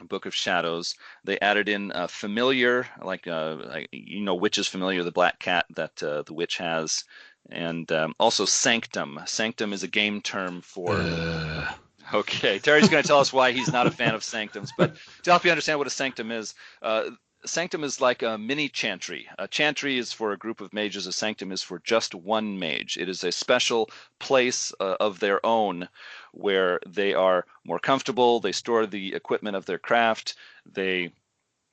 Book of Shadows. They added in familiar, like Witch's familiar, the black cat that the witch has, and also sanctum. Sanctum is a game term for. Okay, Terry's going to tell us why he's not a fan of sanctums, but to help you understand what a sanctum is, sanctum is like a mini chantry. A chantry is for a group of mages. A sanctum is for just one mage. It is a special place of their own where they are more comfortable. They store the equipment of their craft. They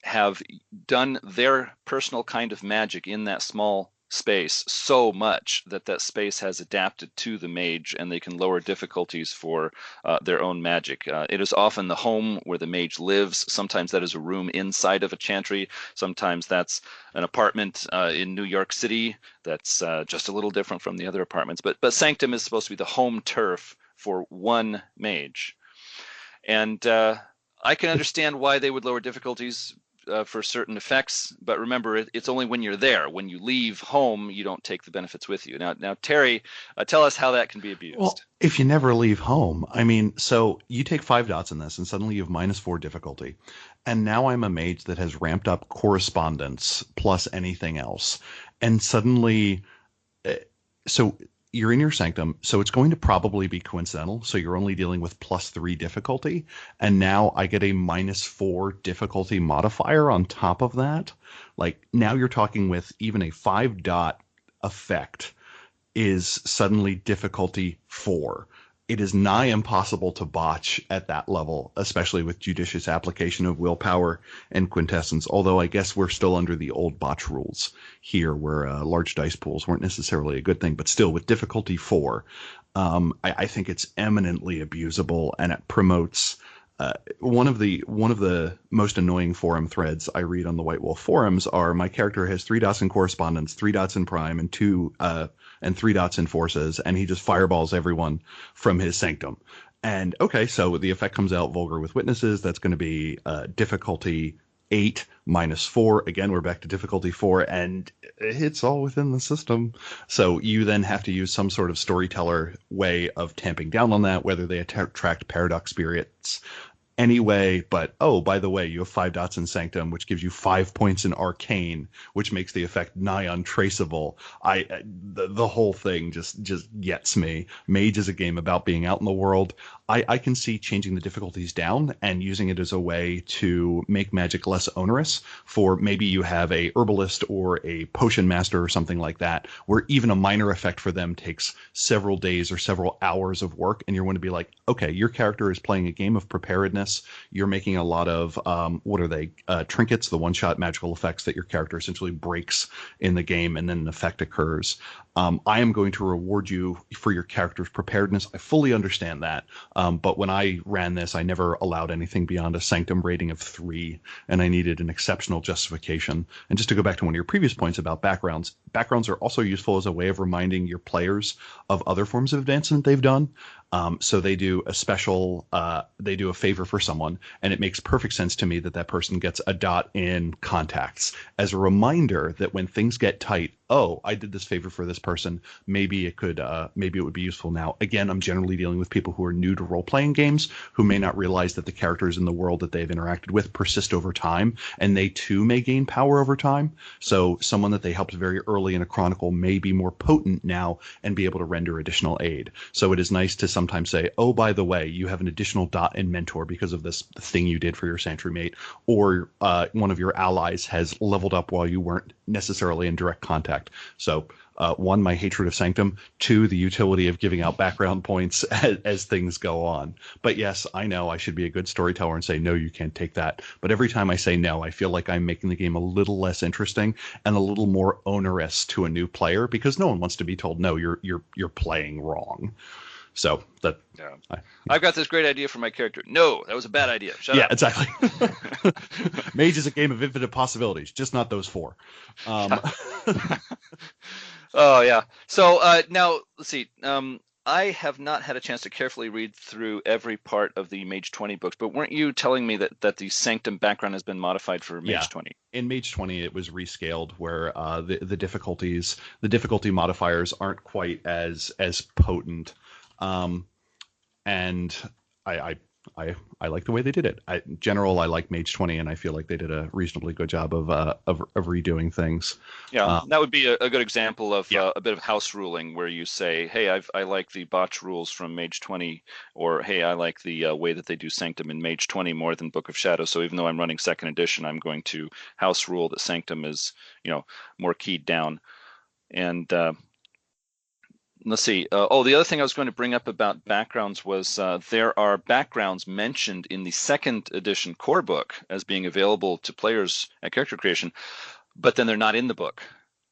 have done their personal kind of magic in that small space so much that that space has adapted to the mage, and they can lower difficulties for their own magic. It is often the home where the mage lives. Sometimes that is a room inside of a chantry. Sometimes that's an apartment in New York City that's just a little different from the other apartments. But Sanctum is supposed to be the home turf for one mage. And I can understand why they would lower difficulties for certain effects, but remember, it's only when you're there. When you leave home, you don't take the benefits with you. Now, Terry, tell us how that can be abused.
Well, if you never leave home, I mean, so you take 5 dots in this, and suddenly you have -4 difficulty. And now I'm a mage that has ramped up correspondence plus anything else. And suddenly, so you're in your sanctum, so it's going to probably be coincidental. So you're only dealing with +3 difficulty. And now I get a -4 difficulty modifier on top of that. Like, now you're talking with even a 5 dot effect is suddenly difficulty 4. It is nigh impossible to botch at that level, especially with judicious application of willpower and quintessence, although I guess we're still under the old botch rules here, where large dice pools weren't necessarily a good thing, but still with difficulty 4, I think it's eminently abusable, and it promotes one of the most annoying forum threads I read on the White Wolf forums are, my character has 3 dots in correspondence, 3 dots in prime, and 3 dots in forces, and he just fireballs everyone from his sanctum. And okay, so the effect comes out vulgar with witnesses. That's going to be difficulty 8 -4. Again, we're back to difficulty 4, and it's all within the system. So you then have to use some sort of storyteller way of tamping down on that, whether they attract paradox spirits anyway. But oh, by the way, you have 5 dots in sanctum, which gives you 5 points in arcane, which makes the effect nigh untraceable. The whole thing just gets me. Mage is a game about being out in the world. I can see changing the difficulties down and using it as a way to make magic less onerous. For maybe you have a herbalist or a potion master or something like that, where even a minor effect for them takes several days or several hours of work, and you're going to be like, okay, your character is playing a game of preparedness. You're making a lot of trinkets, the one-shot magical effects that your character essentially breaks in the game, and then an effect occurs. I am going to reward you for your character's preparedness. I fully understand that. But when I ran this, I never allowed anything beyond a sanctum rating of 3, and I needed an exceptional justification. And just to go back to one of your previous points about backgrounds are also useful as a way of reminding your players of other forms of advancement they've done. So they do a favor for someone, and it makes perfect sense to me that that person gets a dot in contacts as a reminder that when things get tight, oh, I did this favor for this person. Maybe it would be useful now. Again, I'm generally dealing with people who are new to role-playing games, who may not realize that the characters in the world that they've interacted with persist over time, and they too may gain power over time. So someone that they helped very early in a chronicle may be more potent now and be able to render additional aid. So it is nice to sometimes say, oh, by the way, you have an additional dot in mentor because of this thing you did for your sentry mate, or one of your allies has leveled up while you weren't necessarily in direct contact. So 1, my hatred of Sanctum. 2, the utility of giving out background points as things go on. But yes, I know I should be a good storyteller and say, no, you can't take that. But every time I say no, I feel like I'm making the game a little less interesting and a little more onerous to a new player, because no one wants to be told, no, you're playing wrong. So that
I've got this great idea for my character. No, that was a bad idea. Shut up.
Yeah, exactly. Mage is a game of infinite possibilities, just not those 4.
Oh yeah. So now let's see. I have not had a chance to carefully read through every part of the Mage 20 books, but weren't you telling me that the Sanctum background has been modified for Mage 20?
In Mage 20, it was rescaled where the difficulty modifiers aren't quite as potent. And I like the way they did it. In general, I like Mage 20, and I feel like they did a reasonably good job of redoing things.
Yeah, that would be a good example of a bit of house ruling, where you say, hey, I like the botch rules from Mage 20, or hey, I like the way that they do Sanctum in Mage 20 more than Book of Shadows. So even though I'm running 2nd edition, I'm going to house rule that Sanctum is more keyed down. And Let's see. The other thing I was going to bring up about backgrounds was there are backgrounds mentioned in the second edition core book as being available to players at character creation, but then they're not in the book.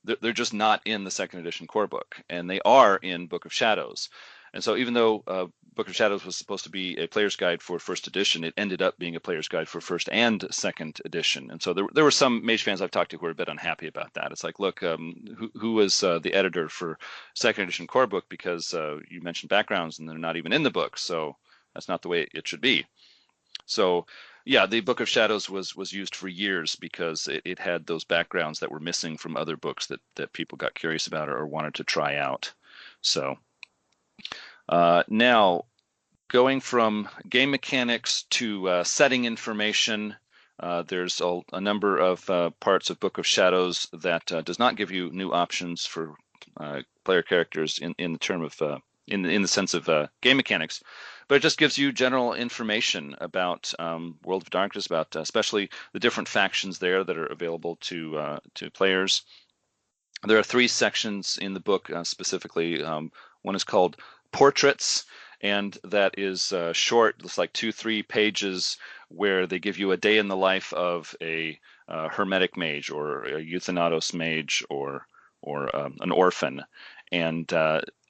They're just not in the second edition core book, and they are in Book of Shadows. And so even though Book of Shadows was supposed to be a player's guide for first edition, it ended up being a player's guide for first and second edition. And so there were some Mage fans I've talked to who were a bit unhappy about that. It's like, look, who was the editor for second edition core book, because you mentioned backgrounds and they're not even in the book. So that's not the way it should be. So yeah, the Book of Shadows was used for years because it had those backgrounds that were missing from other books that people got curious about or wanted to try out. So now, going from game mechanics to setting information, there's a number of parts of Book of Shadows that does not give you new options for player characters in the term of in the sense of game mechanics, but it just gives you general information about World of Darkness, about especially the different factions there that are available to players. There are 3 sections in the book specifically. One is called Portraits, and that is short. It's like 2-3 pages where they give you a day in the life of a hermetic mage or a Euthanatos mage or an orphan. And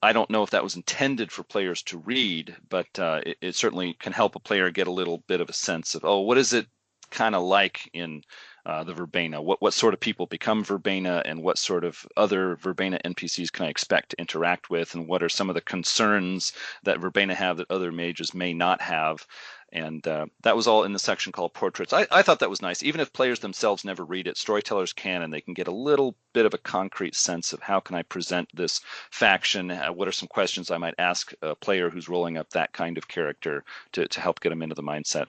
I don't know if that was intended for players to read, but it certainly can help a player get a little bit of a sense of, what is it kind of like in the Verbena? What sort of people become Verbena, and what sort of other Verbena NPCs can I expect to interact with, and what are some of the concerns that Verbena have that other mages may not have? And that was all in the section called Portraits. I thought that was nice. Even if players themselves never read it, storytellers can, and they can get a little bit of a concrete sense of how can I present this faction, what are some questions I might ask a player who's rolling up that kind of character to help get them into the mindset.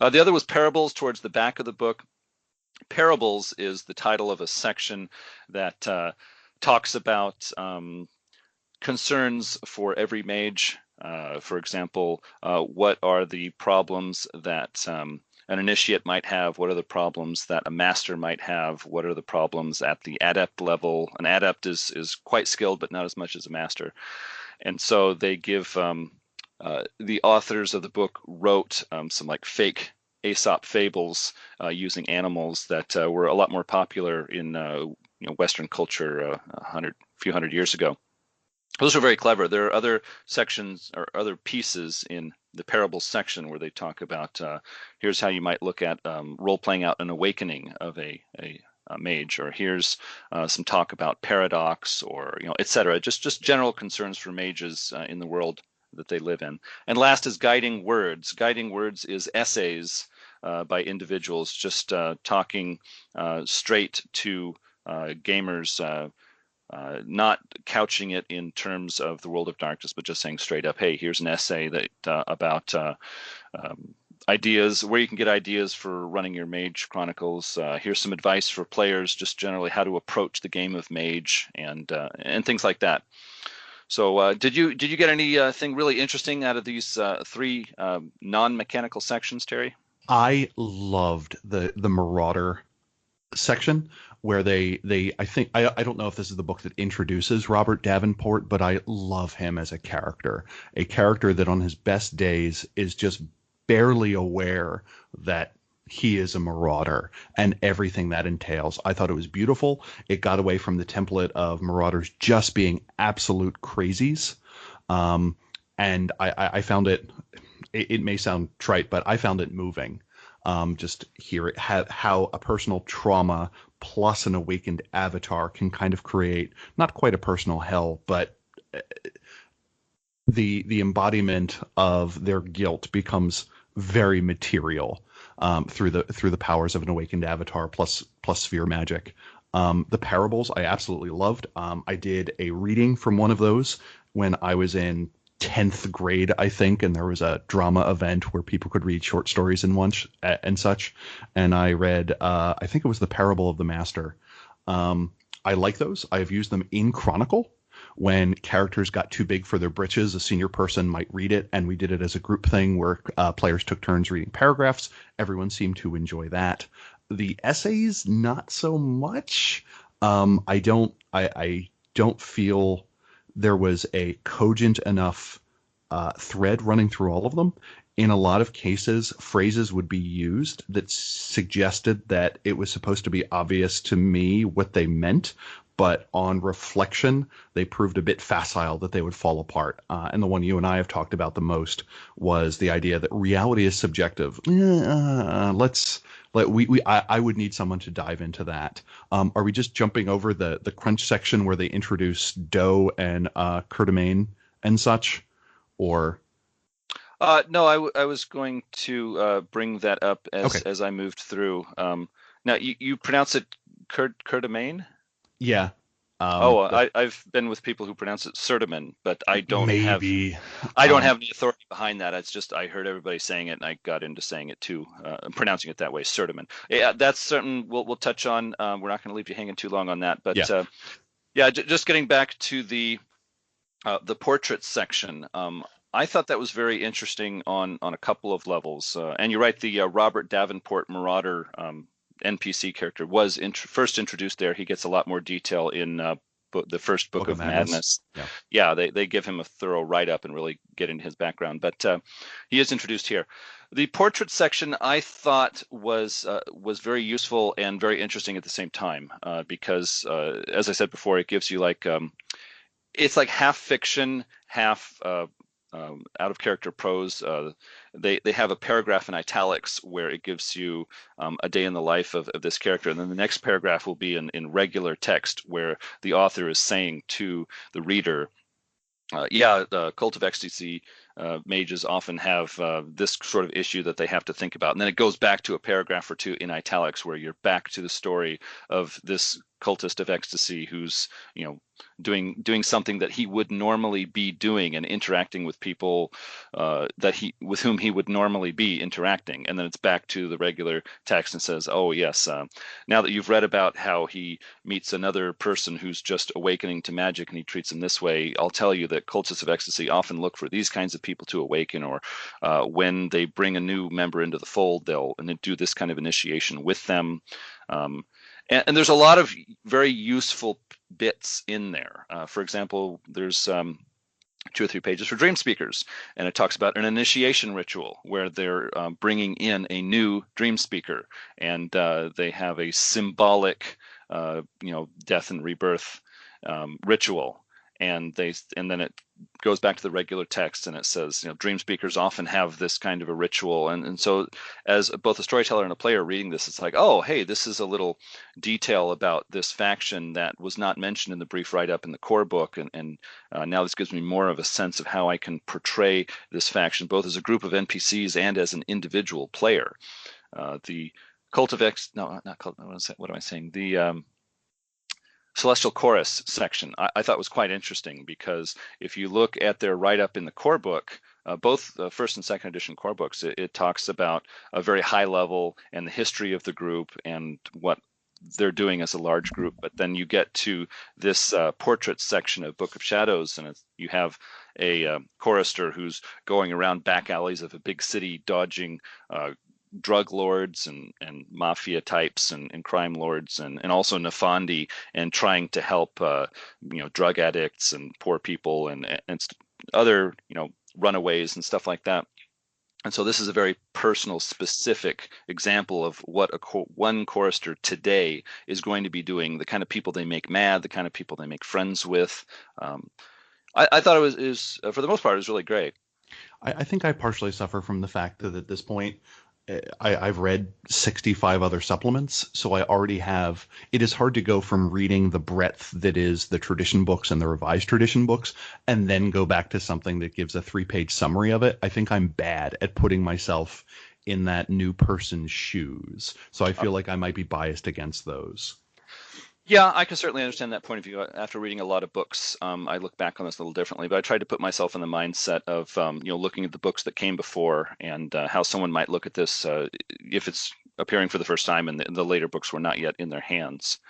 The other was Parables towards the back of the book. Parables is the title of a section that talks about concerns for every mage. For example, what are the problems that an initiate might have? What are the problems that a master might have? What are the problems at the adept level? An adept is quite skilled, but not as much as a master. And so they give the authors of the book wrote some like fake Aesop fables using animals that were a lot more popular in Western culture a few hundred years ago. Those are very clever. There are other sections or other pieces in the Parables section where they talk about here's how you might look at role-playing out an awakening of a mage, or here's some talk about paradox, or etc. Just general concerns for mages in the world that they live in. And last is Guiding Words. Guiding Words is essays by individuals just talking straight to gamers, not couching it in terms of the World of Darkness, but just saying straight up, hey, here's an essay that about ideas, where you can get ideas for running your Mage Chronicles. Here's some advice for players, just generally how to approach the game of Mage and things like that. So did you get anything really interesting out of these 3 non-mechanical sections, Terry?
I loved the Marauder section where they I think I don't know if this is the book that introduces Robert Davenport, but I love him as a character that on his best days is just barely aware that he is a marauder and everything that entails. I thought it was beautiful. It got away from the template of marauders just being absolute crazies. And I found it may sound trite, but I found it moving. Just hear it, how a personal trauma plus an awakened avatar can kind of create not quite a personal hell, but the embodiment of their guilt becomes very material through the powers of an awakened avatar plus sphere magic. The Parables I absolutely loved. I did a reading from one of those when I was in 10th grade, I think, and there was a drama event where people could read short stories and such. And I read, I think it was The Parable of the Master. I like those. I've used them in Chronicle. When characters got too big for their britches, a senior person might read it, and we did it as a group thing where players took turns reading paragraphs. Everyone seemed to enjoy that. The essays, not so much. I don't feel there was a cogent enough thread running through all of them. In a lot of cases, phrases would be used that suggested that it was supposed to be obvious to me what they meant, but on reflection, they proved a bit facile that they would fall apart. And the one you and I have talked about the most was the idea that reality is subjective. I would need someone to dive into that. Are we just jumping over the crunch section where they introduce dough and curcumine and such, or?
No, I was going to bring that up as I moved through. Now, you pronounce it curcumine?
Yeah.
I've been with people who pronounce it certiman, but I don't have any authority behind that. It's just I heard everybody saying it, and I got into saying it too, pronouncing it that way, certiman. Yeah, that's certain. We'll touch on. We're not going to leave you hanging too long on that, but just getting back to the portrait section. I thought that was very interesting on a couple of levels. And you're right, the Robert Davenport Marauder NPC character was first introduced there. He gets a lot more detail in the first Book of Madness. Yeah, they give him a thorough write-up and really get into his background. But he is introduced here. The portrait section I thought was very useful and very interesting at the same time because, as I said before, it gives you it's like half fiction, half out of character prose. They have a paragraph in italics where it gives you a day in the life of this character, and then the next paragraph will be in regular text where the author is saying to the reader, the Cult of Ecstasy mages often have this sort of issue that they have to think about. And then it goes back to a paragraph or two in italics where you're back to the story of this cultist of ecstasy who's, doing something that he would normally be doing and interacting with people with whom he would normally be interacting. And then it's back to the regular text and says, oh yes, now that you've read about how he meets another person who's just awakening to magic and he treats them this way, I'll tell you that cultists of ecstasy often look for these kinds of people to awaken, or when they bring a new member into the fold, they'll do this kind of initiation with them. And there's a lot of very useful bits in there. For example, there's 2 or 3 pages for dream speakers, and it talks about an initiation ritual where they're bringing in a new dream speaker, and they have a symbolic, death and rebirth ritual. And then it goes back to the regular text, and it says, dream speakers often have this kind of a ritual. And so as both a storyteller and a player reading this, it's like, oh, hey, this is a little detail about this faction that was not mentioned in the brief write-up in the core book. And now this gives me more of a sense of how I can portray this faction, both as a group of NPCs and as an individual player. The Cult of what am I saying? The Celestial Chorus section I thought was quite interesting, because if you look at their write-up in the core book, both the first and second edition core books, it talks about a very high level and the history of the group and what they're doing as a large group. But then you get to this portrait section of Book of Shadows, and you have a chorister who's going around back alleys of a big city dodging drug lords and mafia types and crime lords and also Nefandi, and trying to help drug addicts and poor people and other runaways and stuff like that. And so this is a very personal, specific example of what one chorister today is going to be doing, the kind of people they make mad, the kind of people they make friends with. I thought it was for the most part, it was really great.
I think I partially suffer from the fact that at this point, I've read 65 other supplements, so I already have. It is hard to go from reading the breadth that is the tradition books and the revised tradition books and then go back to something that gives a 3-page summary of it. I think I'm bad at putting myself in that new person's shoes, so I feel like I might be biased against those.
Yeah, I can certainly understand that point of view. After reading a lot of books, I look back on this a little differently, but I tried to put myself in the mindset of, looking at the books that came before and how someone might look at this if it's appearing for the first time and the later books were not yet in their hands.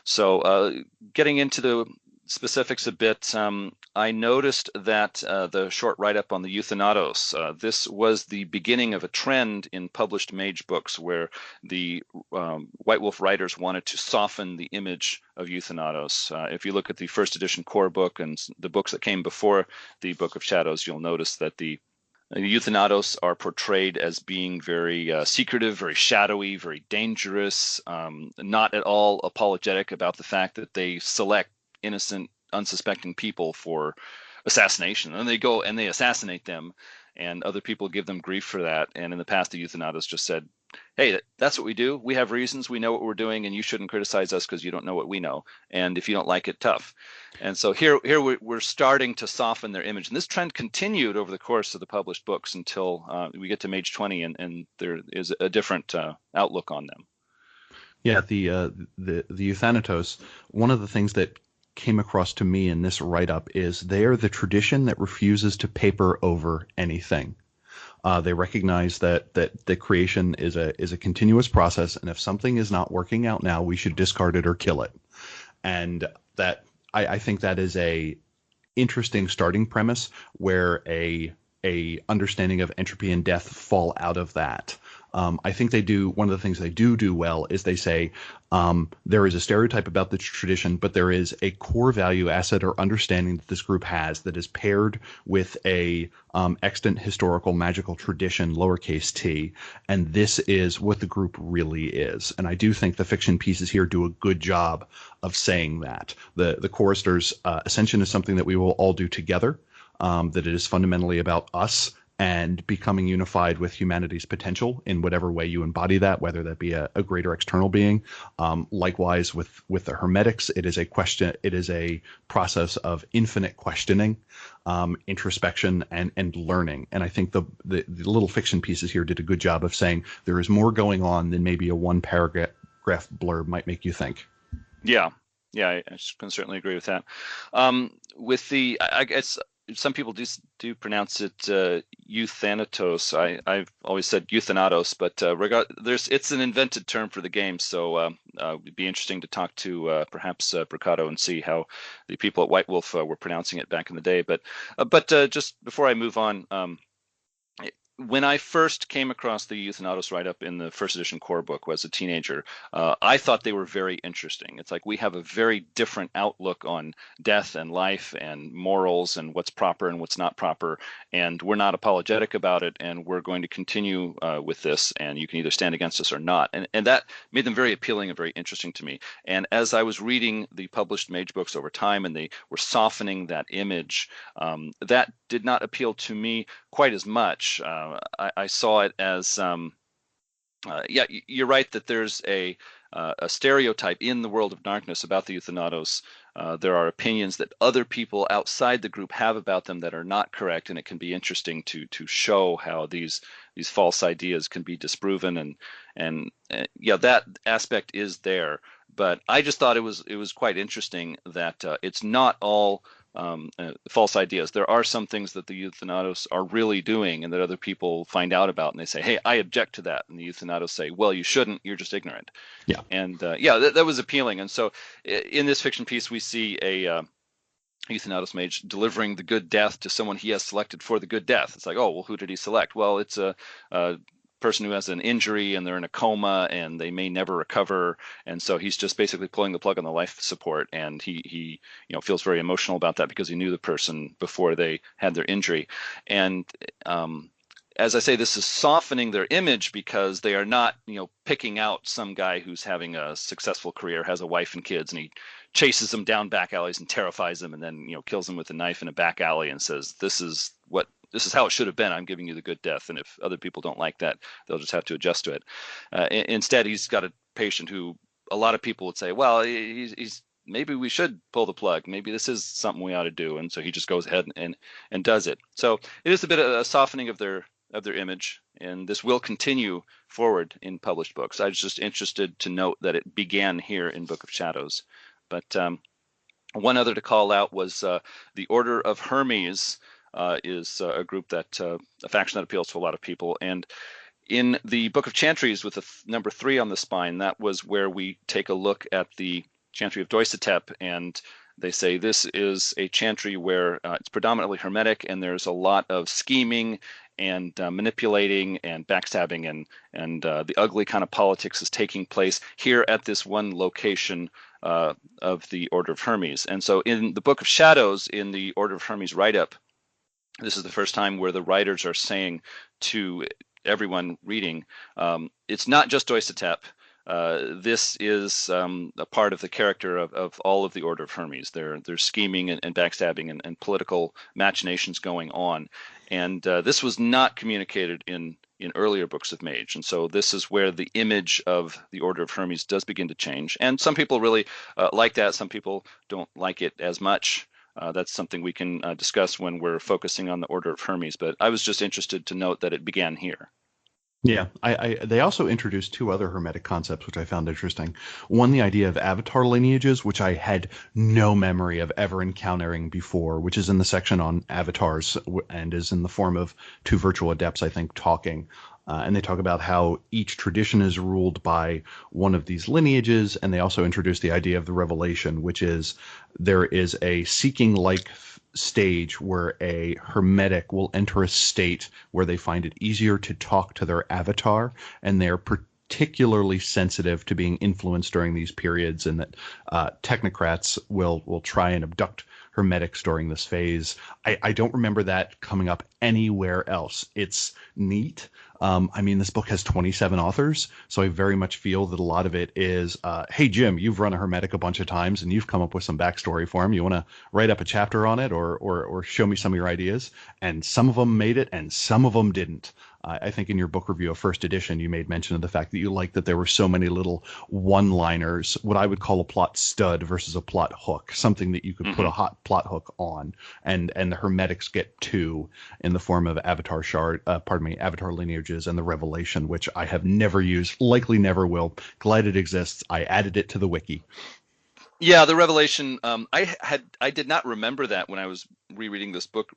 So getting into the specifics a bit, I noticed that the short write-up on the Euthanatos, this was the beginning of a trend in published mage books where the White Wolf writers wanted to soften the image of Euthanatos. If you look at the first edition core book and the books that came before the Book of Shadows, you'll notice that the Euthanatos are portrayed as being very secretive, very shadowy, very dangerous, not at all apologetic about the fact that they select innocent, unsuspecting people for assassination. And they go and they assassinate them, and other people give them grief for that. And in the past, the Euthanatos just said, hey, that's what we do. We have reasons. We know what we're doing, and you shouldn't criticize us because you don't know what we know. And if you don't like it, tough. And so here we're starting to soften their image. And this trend continued over the course of the published books until we get to Mage 20, and there is a different outlook on them.
Yeah, the Euthanatos, one of the things that came across to me in this write-up is they are the tradition that refuses to paper over anything. They recognize that the creation is a continuous process, and if something is not working out now, we should discard it or kill it. And that I think that is a interesting starting premise where a understanding of entropy and death fall out of that. I think one of the things they do well is they say there is a stereotype about the tradition, but there is a core value, asset, or understanding that this group has that is paired with a extant historical magical tradition, lowercase t, and this is what the group really is. And I do think the fiction pieces here do a good job of saying that. The chorister's ascension is something that we will all do together, that it is fundamentally about us and becoming unified with humanity's potential in whatever way you embody that, whether that be a greater external being. Likewise, with the Hermetics, it is a process of infinite questioning, introspection, and learning. And I think the little fiction pieces here did a good job of saying there is more going on than maybe a one paragraph blurb might make you think.
Yeah, I can certainly agree with that. With the, I guess, some people do pronounce it Euthanatos. I've always said Euthanatos, but it's an invented term for the game. So it'd be interesting to talk to perhaps Bricado and see how the people at White Wolf were pronouncing it back in the day. But just before I move on. When I first came across the Euthanatos write-up in the first edition core book as a teenager, I thought they were very interesting. It's like we have a very different outlook on death and life and morals and what's proper and what's not proper, and we're not apologetic about it, and we're going to continue with this, and you can either stand against us or not. And that made them very appealing and very interesting to me. And as I was reading the published mage books over time, and they were softening that image, that did not appeal to me quite as much. I saw it as, you're right that there's a stereotype in the world of darkness about the Euthanatos. There are opinions that other people outside the group have about them that are not correct, and it can be interesting to show how these false ideas can be disproven, and that aspect is there. But I just thought it was quite interesting that it's not all false ideas. There are some things that the Euthanatos are really doing and that other people find out about, and they say, hey, I object to that. And the Euthanatos say, well, you shouldn't, you're just ignorant.
Yeah.
And that was appealing. And so in this fiction piece, we see a Euthanatos mage delivering the good death to someone he has selected for the good death. It's like, oh, well, who did he select? Well, it's a person who has an injury and they're in a coma and they may never recover, and so he's just basically pulling the plug on the life support, and he feels very emotional about that because he knew the person before they had their injury. And as I say, this is softening their image because they are not picking out some guy who's having a successful career, has a wife and kids, and he chases them down back alleys and terrifies them, and then kills them with a knife in a back alley and says, this is how it should have been. I'm giving you the good death. And if other people don't like that, they'll just have to adjust to it. Instead, he's got a patient who a lot of people would say, well, he's maybe we should pull the plug. Maybe this is something we ought to do. And so he just goes ahead and does it. So it is a bit of a softening of their image. And this will continue forward in published books. I was just interested to note that it began here in Book of Shadows. But one other to call out was the Order of Hermes, is a group that a faction that appeals to a lot of people. And in the Book of Chantries with the number 3 on the spine, that was where we take a look at the Chantry of Doisatep and They say this is a chantry where it's predominantly hermetic, and there's a lot of scheming and manipulating and backstabbing, and the ugly kind of politics is taking place here at this one location of the Order of Hermes. And so in the Book of Shadows, in the Order of Hermes write-up, this is the first time where the writers are saying to everyone reading, it's not just Oisatep. This is a part of the character of all of the Order of Hermes. There's scheming and backstabbing and political machinations going on. And this was not communicated in earlier books of Mage. And so this is where the image of the Order of Hermes does begin to change. And some people really like that. Some people don't like it as much. That's something we can discuss when we're focusing on the Order of Hermes. But I was just interested to note that it began here.
Yeah, they also introduced two other hermetic concepts, which I found interesting. One, the idea of avatar lineages, which I had no memory of ever encountering before, which is in the section on avatars and is in the form of two virtual adepts, I think, talking. And they talk about how each tradition is ruled by one of these lineages. And they also introduce the idea of the revelation, which is there is a seeking-like stage where a hermetic will enter a state where they find it easier to talk to their avatar, and they're particularly sensitive to being influenced during these periods, and that technocrats will try and abduct hermetics during this phase. I don't remember that coming up anywhere else. It's neat. I mean, this book has 27 authors, so I very much feel that a lot of it is, hey, Jim, you've run a hermetic a bunch of times, and you've come up with some backstory for him. You want to write up a chapter on it or show me some of your ideas? And some of them made it, and some of them didn't. I think in your book review of first edition, you made mention of the fact that you liked that there were so many little one-liners, what I would call a plot stud versus a plot hook, something that you could put a hot plot hook on, and the hermetics get two in the form of avatar avatar lineages and the revelation, which I have never used, likely never will. Glad it exists. I added it to the wiki.
Yeah, the revelation. I did not remember that when I was rereading this book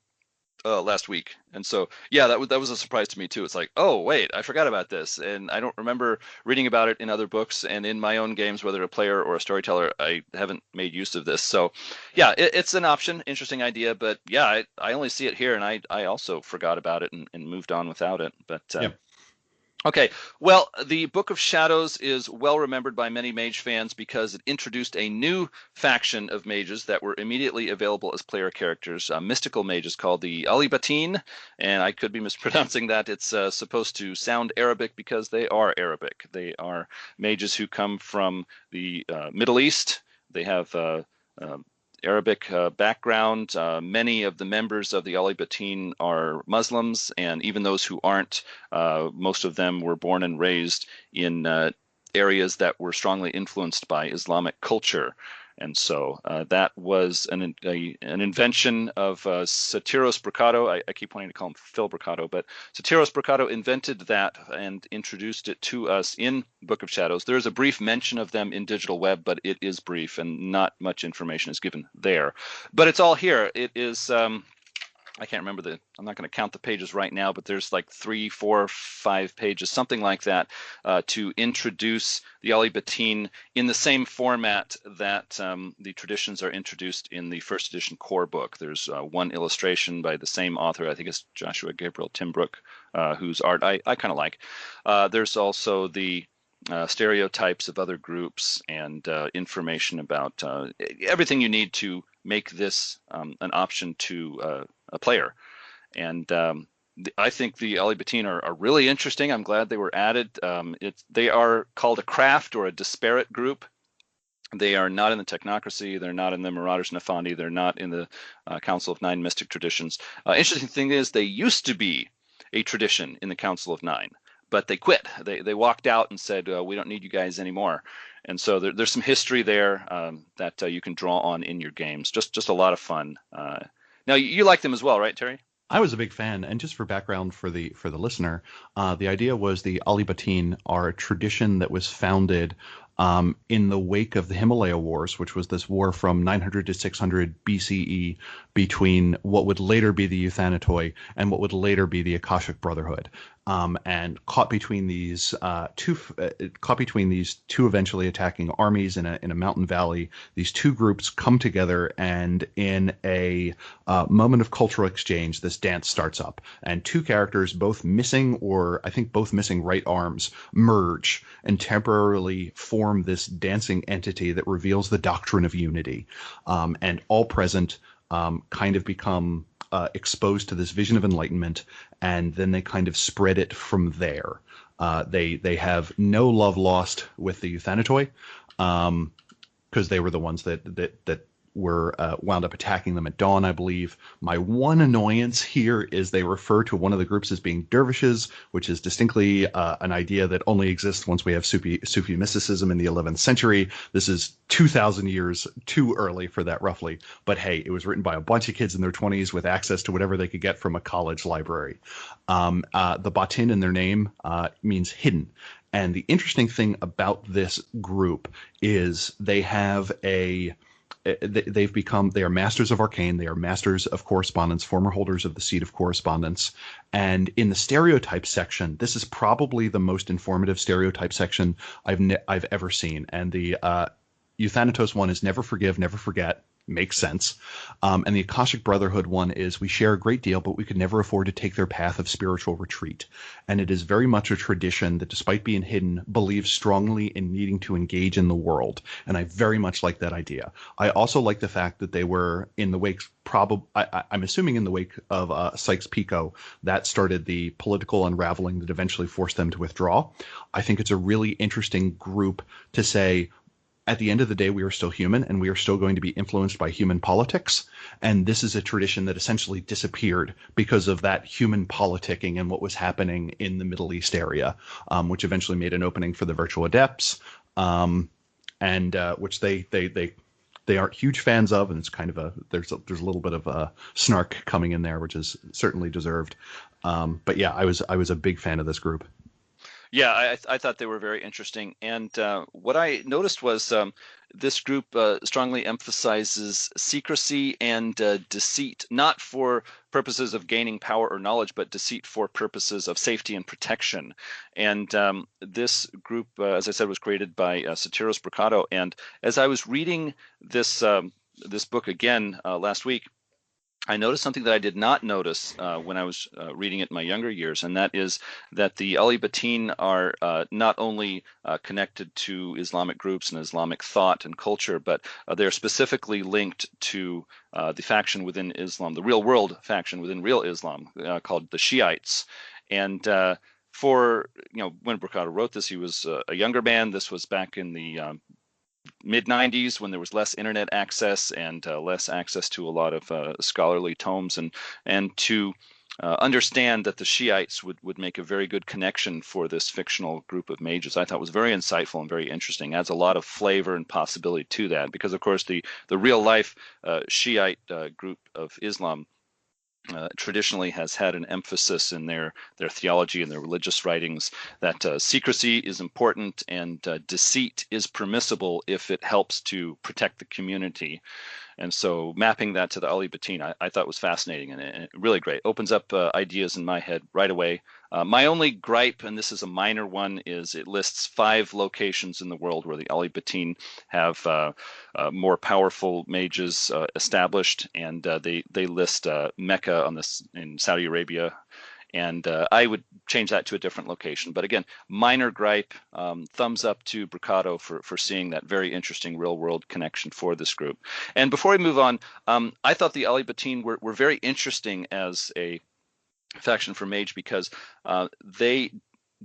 last week, and so yeah, that was a surprise to me too. It's like, oh wait, I forgot about this, and I don't remember reading about it in other books, and in my own games, whether a player or a storyteller, I haven't made use of this. So yeah, it's an option, interesting idea, but yeah, I only see it here, and I also forgot about it and moved on without it. But Okay, well, the Book of Shadows is well remembered by many mage fans because it introduced a new faction of mages that were immediately available as player characters, mystical mages called the Alibateen, and I could be mispronouncing that. It's supposed to sound Arabic because they are Arabic. They are mages who come from the Middle East. They have Arabic background. Many of the members of the Alibateen are Muslims, and even those who aren't, most of them were born and raised in areas that were strongly influenced by Islamic culture. And so that was an invention of Satiros Bricado. I keep wanting to call him Phil Bricado, but Satiros Bricado invented that and introduced it to us in Book of Shadows. There is a brief mention of them in Digital Web, but it is brief and not much information is given there. But it's all here. It is... I can't remember I'm not going to count the pages right now, but there's like 3, 4, 5 pages, something like that, to introduce the Alibateen in the same format that the traditions are introduced in the first edition core book. There's one illustration by the same author, I think it's Joshua Gabriel Timbrook, whose art I kind of like. There's also the stereotypes of other groups and information about everything you need to make this an option to a player. And I think the Alibateen are really interesting. I'm glad they were added. They are called a craft or a disparate group. They are not in the Technocracy. They're not in the Marauders Nefandi. They're not in the Council of Nine Mystic Traditions. Interesting thing is they used to be a tradition in the Council of Nine, but they quit. They walked out and said, we don't need you guys anymore. And so there's some history there that you can draw on in your games. Just a lot of fun. Now, you like them as well, right, Terry?
I was a big fan, and just for background for the listener, the idea was the Alibateen are a tradition that was founded in the wake of the Himalaya Wars, which was this war from 900 to 600 BCE between what would later be the Euthanatoi and what would later be the Akashic Brotherhood. and caught between these two eventually attacking armies in a mountain valley. These two groups come together, and in a moment of cultural exchange, this dance starts up, and two characters, both missing, or I think both missing right arms, merge and temporarily form this dancing entity that reveals the doctrine of unity, and all present kind of become exposed to this vision of enlightenment, and then they kind of spread it from there. They have no love lost with the Euthanatoi, because they were the ones that were wound up attacking them at dawn, I believe. My one annoyance here is they refer to one of the groups as being dervishes, which is distinctly an idea that only exists once we have Sufi mysticism in the 11th century. This is 2,000 years too early for that, roughly. But hey, it was written by a bunch of kids in their 20s with access to whatever they could get from a college library. The batin in their name means hidden. And the interesting thing about this group is they have they are masters of arcane. They are masters of correspondence, former holders of the seat of correspondence. And in the stereotype section, this is probably the most informative stereotype section I've ever seen. And the Euthanatos one is never forgive, never forget. Makes sense. And the Akashic Brotherhood one is we share a great deal, but we could never afford to take their path of spiritual retreat. And it is very much a tradition that, despite being hidden, believes strongly in needing to engage in the world. And I very much like that idea. I also like the fact that they were in the wake, I'm assuming in the wake of Sykes-Picot, that started the political unraveling that eventually forced them to withdraw. I think it's a really interesting group to say, at the end of the day, we are still human, and we are still going to be influenced by human politics. And this is a tradition that essentially disappeared because of that human politicking and what was happening in the Middle East area, which eventually made an opening for the virtual adepts, and which they aren't huge fans of, and it's kind of there's a little bit of a snark coming in there, which is certainly deserved. But yeah, I was a big fan of this group.
Yeah, I thought they were very interesting. And what I noticed was this group strongly emphasizes secrecy and deceit, not for purposes of gaining power or knowledge, but deceit for purposes of safety and protection. And this group, as I said, was created by Sotiros Brocato. And as I was reading this book again last week, I noticed something that I did not notice when I was reading it in my younger years, and that is that the Alibateen are not only connected to Islamic groups and Islamic thought and culture, but they're specifically linked to the faction within Islam, the real world faction within real Islam, called the Shiites. And when Brocato wrote this, he was a younger man. This was back in the mid-90s, when there was less internet access and less access to a lot of scholarly tomes, and to understand that the Shiites would make a very good connection for this fictional group of mages, I thought was very insightful and very interesting. Adds a lot of flavor and possibility to that, because of course the real life Shiite group of Islam traditionally has had an emphasis in their theology and their religious writings that secrecy is important and deceit is permissible if it helps to protect the community. And so mapping that to the Alibateen, I thought was fascinating and really great. Opens up ideas in my head right away. My only gripe, and this is a minor one, is it lists 5 locations in the world where the Alibateen have more powerful mages established, and they list Mecca in Saudi Arabia. And I would change that to a different location. But again, minor gripe. Thumbs up to Brocato for seeing that very interesting real-world connection for this group. And before we move on, I thought the Alibateen were very interesting as a faction for mage, because they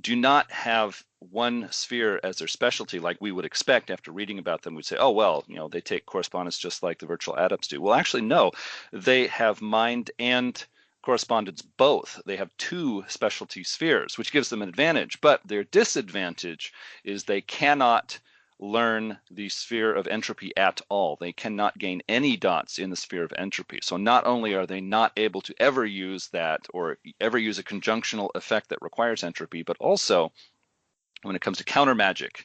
do not have one sphere as their specialty like we would expect. After reading about them, we'd say, oh, well, they take correspondence just like the virtual adepts do. Well, actually, no. They have mind and correspondence both. They have 2 specialty spheres, which gives them an advantage, but their disadvantage is they cannot learn the sphere of entropy at all. They cannot gain any dots in the sphere of entropy. So not only are they not able to ever use that or ever use a conjunctional effect that requires entropy, but also when it comes to counter magic,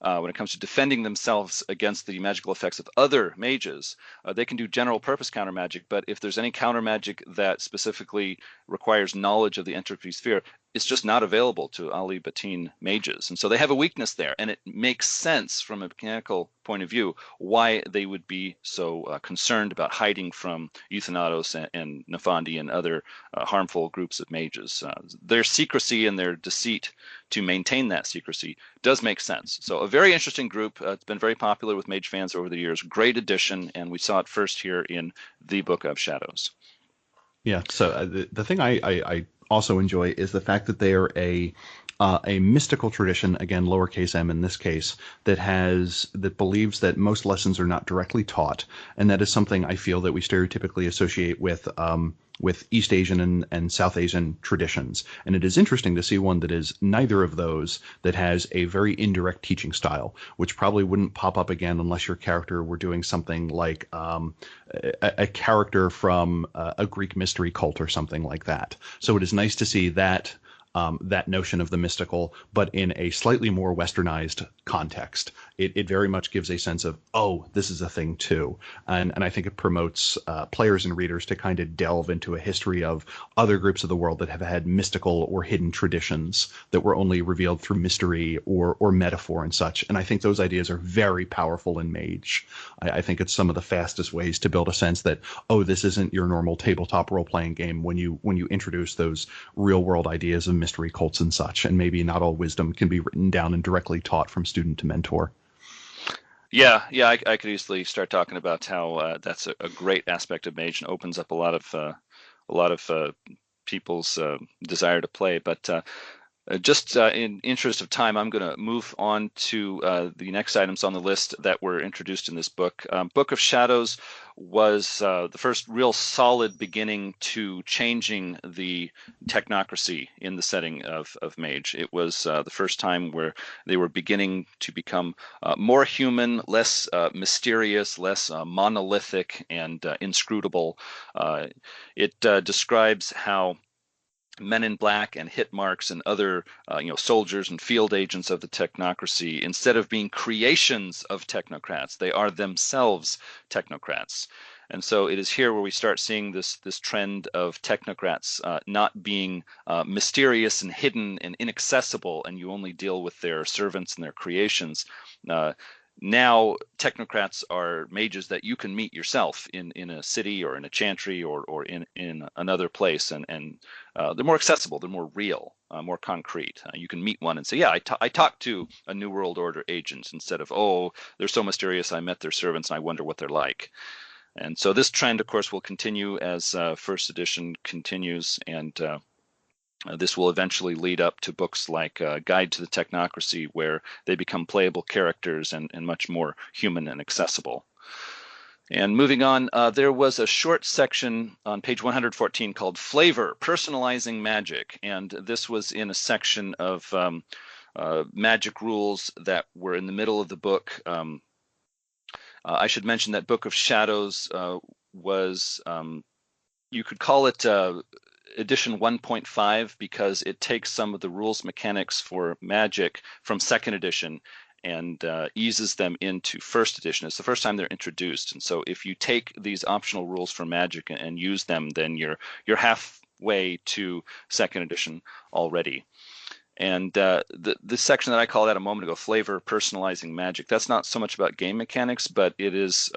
when it comes to defending themselves against the magical effects of other mages, they can do general purpose counter magic, but if there's any counter magic that specifically requires knowledge of the entropy sphere, it's just not available to Alibateen mages. And so they have a weakness there, and it makes sense from a mechanical point of view why they would be so concerned about hiding from Euthanatos and Nefandi and other harmful groups of mages. Their secrecy and their deceit to maintain that secrecy does make sense. So a very interesting group. It's been very popular with mage fans over the years. Great addition, and we saw it first here in the Book of Shadows.
Yeah. So the thing I also enjoy is the fact that they are a mystical tradition, again lowercase m in this case, that believes that most lessons are not directly taught, and that is something I feel that we stereotypically associate with East Asian and South Asian traditions. And it is interesting to see one that is neither of those, that has a very indirect teaching style, which probably wouldn't pop up again unless your character were doing something like a character from a Greek mystery cult or something like that. So it is nice to see that that notion of the mystical, but in a slightly more westernized context. It very much gives a sense of, oh, this is a thing too. And I think it promotes players and readers to kind of delve into a history of other groups of the world that have had mystical or hidden traditions that were only revealed through mystery or metaphor and such. And I think those ideas are very powerful in Mage. I think it's some of the fastest ways to build a sense that, oh, this isn't your normal tabletop role-playing game when you introduce those real-world ideas of mystery cults and such. And maybe not all wisdom can be written down and directly taught from student to mentor.
Yeah, I could easily start talking about how that's a great aspect of Mage and opens up a lot of people's desire to play. But just in interest of time, I'm going to move on to the next items on the list that were introduced in this book. Book of Shadows was the first real solid beginning to changing the technocracy in the setting of Mage. It was the first time where they were beginning to become more human, less mysterious, less monolithic and inscrutable. It describes how Men in Black and hit marks and other soldiers and field agents of the technocracy, instead of being creations of technocrats, they are themselves technocrats. And so it is here where we start seeing this trend of technocrats not being mysterious and hidden and inaccessible, and you only deal with their servants and their creations. Now technocrats are mages that you can meet yourself in a city or in a chantry or in another place, and they're more accessible, they're more real, more concrete. You can meet one and say, yeah, I talked to a New World Order agent, instead of, oh, they're so mysterious, I met their servants and I wonder what they're like. And so this trend, of course, will continue as first edition continues, and this will eventually lead up to books like Guide to the Technocracy, where they become playable characters and much more human and accessible. And moving on, there was a short section on page 114 called Flavor, Personalizing Magic. And this was in a section of magic rules that were in the middle of the book. I should mention that Book of Shadows was, you could call it edition 1.5 because it takes some of the rules mechanics for Magic from second edition and eases them into first edition. It's the first time they're introduced, and so if you take these optional rules for Magic and use them, then you're halfway to second edition already. And the section that I called out a moment ago, Flavor, Personalizing Magic, that's not so much about game mechanics, but it is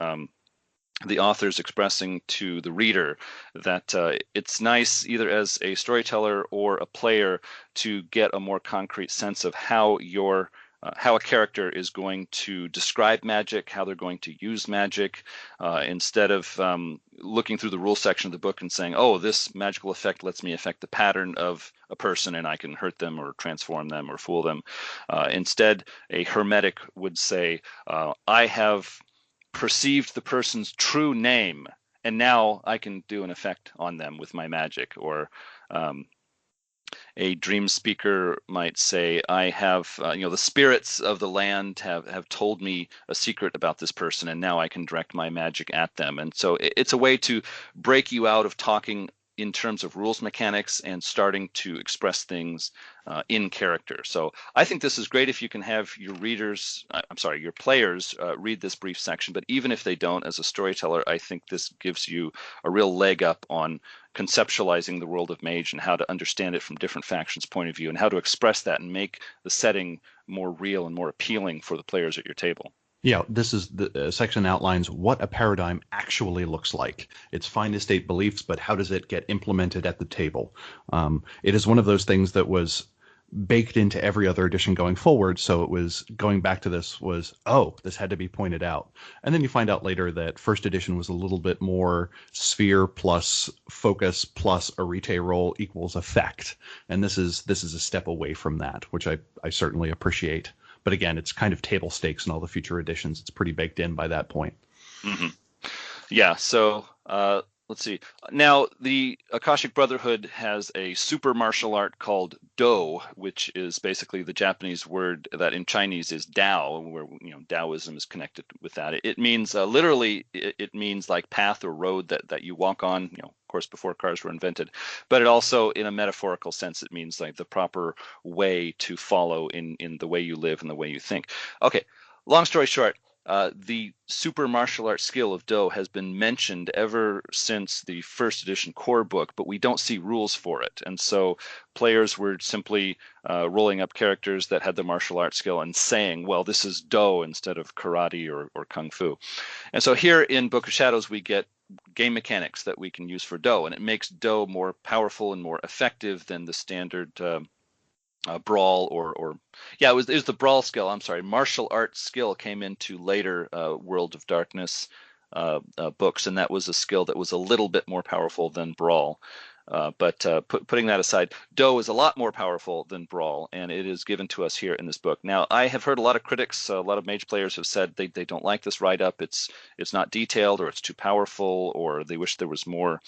the author's expressing to the reader that it's nice, either as a storyteller or a player, to get a more concrete sense of how a character is going to describe magic, how they're going to use magic, instead of looking through the rule section of the book and saying, oh, this magical effect lets me affect the pattern of a person and I can hurt them or transform them or fool them. Instead, a hermetic would say, I have perceived the person's true name, and now I can do an effect on them with my magic. Or a dream speaker might say, I have, the spirits of the land have told me a secret about this person, and now I can direct my magic at them. And so it's a way to break you out of talking in terms of rules mechanics and starting to express things in character. So I think this is great if you can have your your players read this brief section, but even if they don't, as a storyteller, I think this gives you a real leg up on conceptualizing the world of Mage and how to understand it from different factions' point of view and how to express that and make the setting more real and more appealing for the players at your table.
Yeah, this is the section outlines what a paradigm actually looks like. It's fine estate beliefs, but how does it get implemented at the table? It is one of those things that was baked into every other edition going forward. So it was going back to this was, oh, this had to be pointed out. And then you find out later that first edition was a little bit more sphere plus focus plus arete roll equals effect. And this is a step away from that, which I certainly appreciate. But again, it's kind of table stakes in all the future editions. It's pretty baked in by that point.
Mm-hmm. Yeah, so let's see. Now, the Akashic Brotherhood has a super martial art called Do, which is basically the Japanese word that in Chinese is Dao, where Taoism is connected with that. It means literally, it means like path or road that you walk on. Of course, before cars were invented, but it also, in a metaphorical sense, it means like the proper way to follow in the way you live and the way you think. Okay, long story short. The super martial arts skill of Do has been mentioned ever since the first edition core book, but we don't see rules for it. And so players were simply rolling up characters that had the martial arts skill and saying, well, this is Do instead of karate or kung fu. And so here in Book of Shadows, we get game mechanics that we can use for Do, and it makes Do more powerful and more effective than the standard brawl it was the brawl skill. I'm sorry, martial arts skill came into later World of Darkness books, and that was a skill that was a little bit more powerful than brawl. But putting that aside, Do is a lot more powerful than brawl, and it is given to us here in this book. Now, I have heard a lot of critics, a lot of Mage players have said they don't like this write-up. It's not detailed, or it's too powerful, or they wish there was more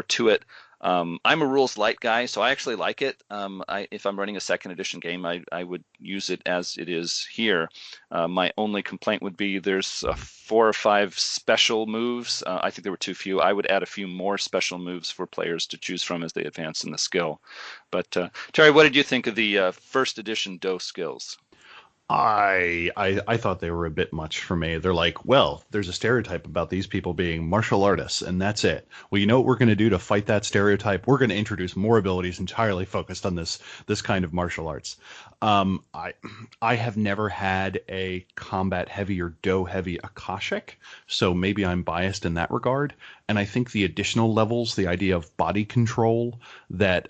to it. I'm a rules light guy, so I actually like it. If I'm running a second edition game, I would use it as it is here. My only complaint would be there's 4 or 5 special moves. I think there were too few. I would add a few more special moves for players to choose from as they advance in the skill. But Terry, what did you think of the first edition Do skills?
I thought they were a bit much for me. They're like, well, there's a stereotype about these people being martial artists, and that's it. Well, you know what we're going to do to fight that stereotype? We're going to introduce more abilities entirely focused on this kind of martial arts. I have never had a combat heavy or Do heavy Akashic, so maybe I'm biased in that regard. And I think the additional levels, the idea of body control that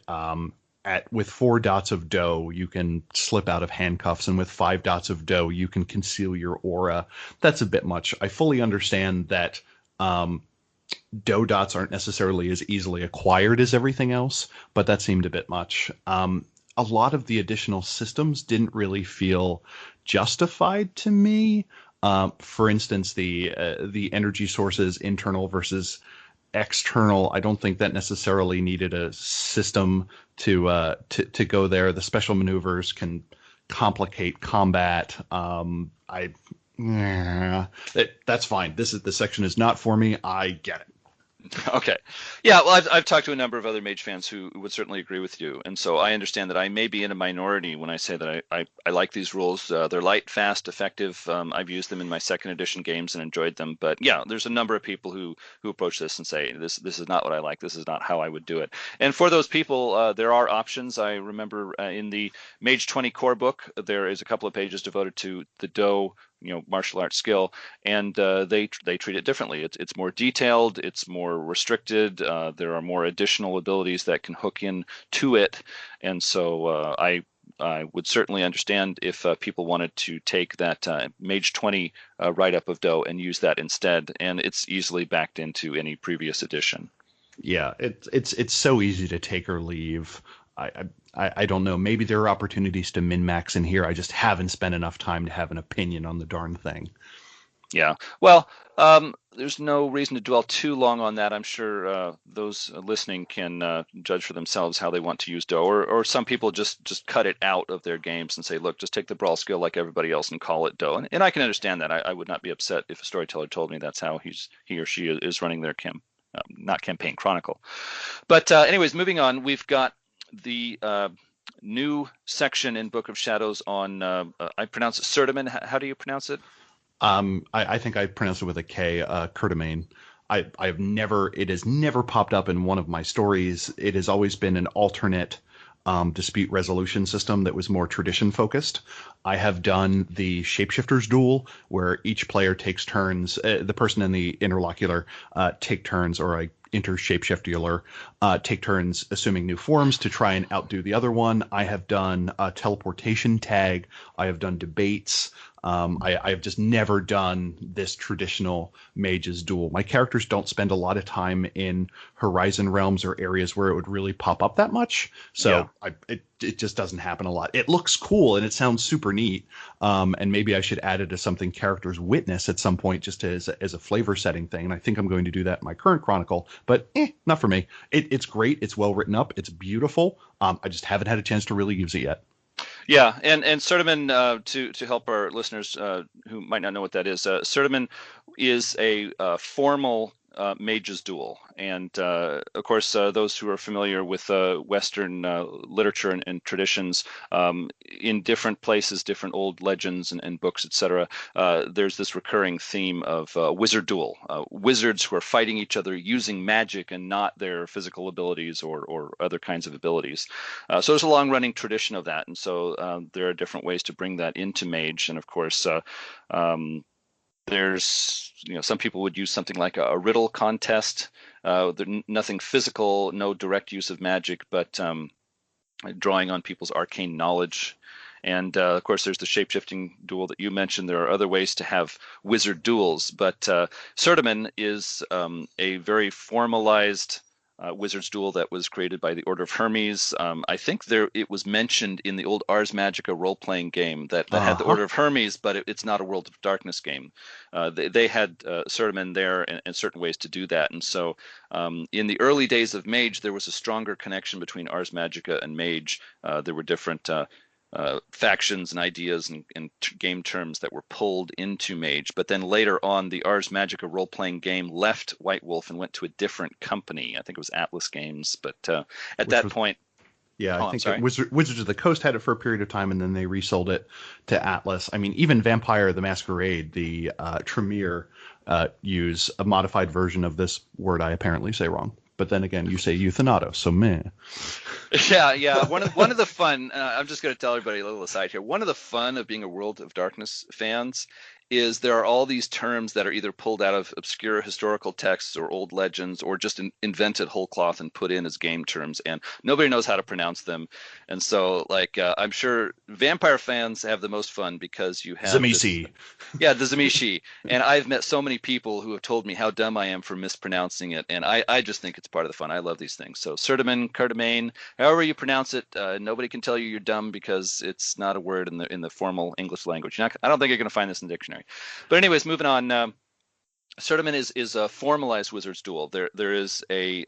with 4 dots of Do, you can slip out of handcuffs, and with 5 dots of Do, you can conceal your aura. That's a bit much. I fully understand that Do dots aren't necessarily as easily acquired as everything else, but that seemed a bit much. A lot of the additional systems didn't really feel justified to me. For instance, the energy sources, internal versus external, I don't think that necessarily needed a system to go there. The special maneuvers can complicate combat. That's fine. This section is not for me. I get it.
Okay. Yeah, well, I've talked to a number of other Mage fans who would certainly agree with you. And so I understand that I may be in a minority when I say that I like these rules. They're light, fast, effective. I've used them in my second edition games and enjoyed them. But yeah, there's a number of people who approach this and say, this is not what I like. This is not how I would do it. And for those people, there are options. I remember in the Mage 20 core book, there is a couple of pages devoted to the Do martial arts skill, and they treat it differently. It's more detailed, it's more restricted. There are more additional abilities that can hook in to it, and so I would certainly understand if people wanted to take that Mage 20 write-up of Do and use that instead, and it's easily backed into any previous edition.
Yeah, it's so easy to take or leave. I don't know. Maybe there are opportunities to min-max in here. I just haven't spent enough time to have an opinion on the darn thing.
Yeah. Well, there's no reason to dwell too long on that. I'm sure those listening can judge for themselves how they want to use Do, or some people just cut it out of their games and say, look, just take the brawl skill like everybody else and call it Do. And I can understand that. I would not be upset if a storyteller told me that's how he or she is running their not campaign, chronicle. But anyways, moving on, we've got the new section in Book of Shadows on, I pronounce it Sertiman. How do you pronounce it?
I think I pronounced it with a K, Curtimane. It has never popped up in one of my stories. It has always been an alternate dispute resolution system that was more tradition focused. I have done the Shapeshifters duel, where each player takes turns. The person and the interlocutor take turns, or I inter-shapeshifter, take turns assuming new forms to try and outdo the other one. I have done teleportation tag. I have done debates. I have just never done this traditional mages duel. My characters don't spend a lot of time in Horizon realms or areas where it would really pop up that much. So it just doesn't happen a lot. It looks cool and it sounds super neat. And maybe I should add it as something characters witness at some point, just as a flavor setting thing. And I think I'm going to do that in my current chronicle, but not for me. It's great. It's well written up. It's beautiful. I just haven't had a chance to really use it yet.
Yeah, and Sertiman, to help our listeners who might not know what that is, Sertiman is a formal mages duel, and of course those who are familiar with Western literature and traditions, in different places, different old legends and books, etc. There's this recurring theme of wizard duel, wizards who are fighting each other using magic and not their physical abilities or other kinds of abilities. So there's a long-running tradition of that, and so there are different ways to bring that into mage, and of course. There's, some people would use something like a riddle contest. Nothing physical, no direct use of magic, but drawing on people's arcane knowledge. And of course, there's the shapeshifting duel that you mentioned. There are other ways to have wizard duels, but Sertiman is a very formalized wizard's duel that was created by the Order of Hermes. I think it was mentioned in the old Ars Magica role-playing game that had the Order of Hermes, but it's not a World of Darkness game. They had Sertiman there and certain ways to do that. And so in the early days of Mage, there was a stronger connection between Ars Magica and Mage. There were different factions and ideas and game terms that were pulled into Mage, but then later on, the Ars Magica role-playing game left White Wolf and went to a different company. I think it was Atlas Games, but at that point,
yeah, I think Wizards of the Coast had it for a period of time, and then they resold it to Atlas. I mean, even Vampire the Masquerade, the Tremere, use a modified version of this word I apparently say wrong. But then again, you say Euthanatos, so meh.
Yeah. One of the fun. I'm just going to tell everybody a little aside here. One of the fun of being a World of Darkness fans is there are all these terms that are either pulled out of obscure historical texts or old legends, or just invented whole cloth and put in as game terms, and nobody knows how to pronounce them. And so, I'm sure Vampire fans have the most fun because you have
Tzimisce.
The Tzimisce. And I've met so many people who have told me how dumb I am for mispronouncing it, and I just think it's part of the fun. I love these things. So Sertiman, Curtimane, however you pronounce it, nobody can tell you're dumb because it's not a word in the formal English language. I don't think you're going to find this in the dictionary. But anyways, moving on. Sertiman is a formalized wizard's duel. There is a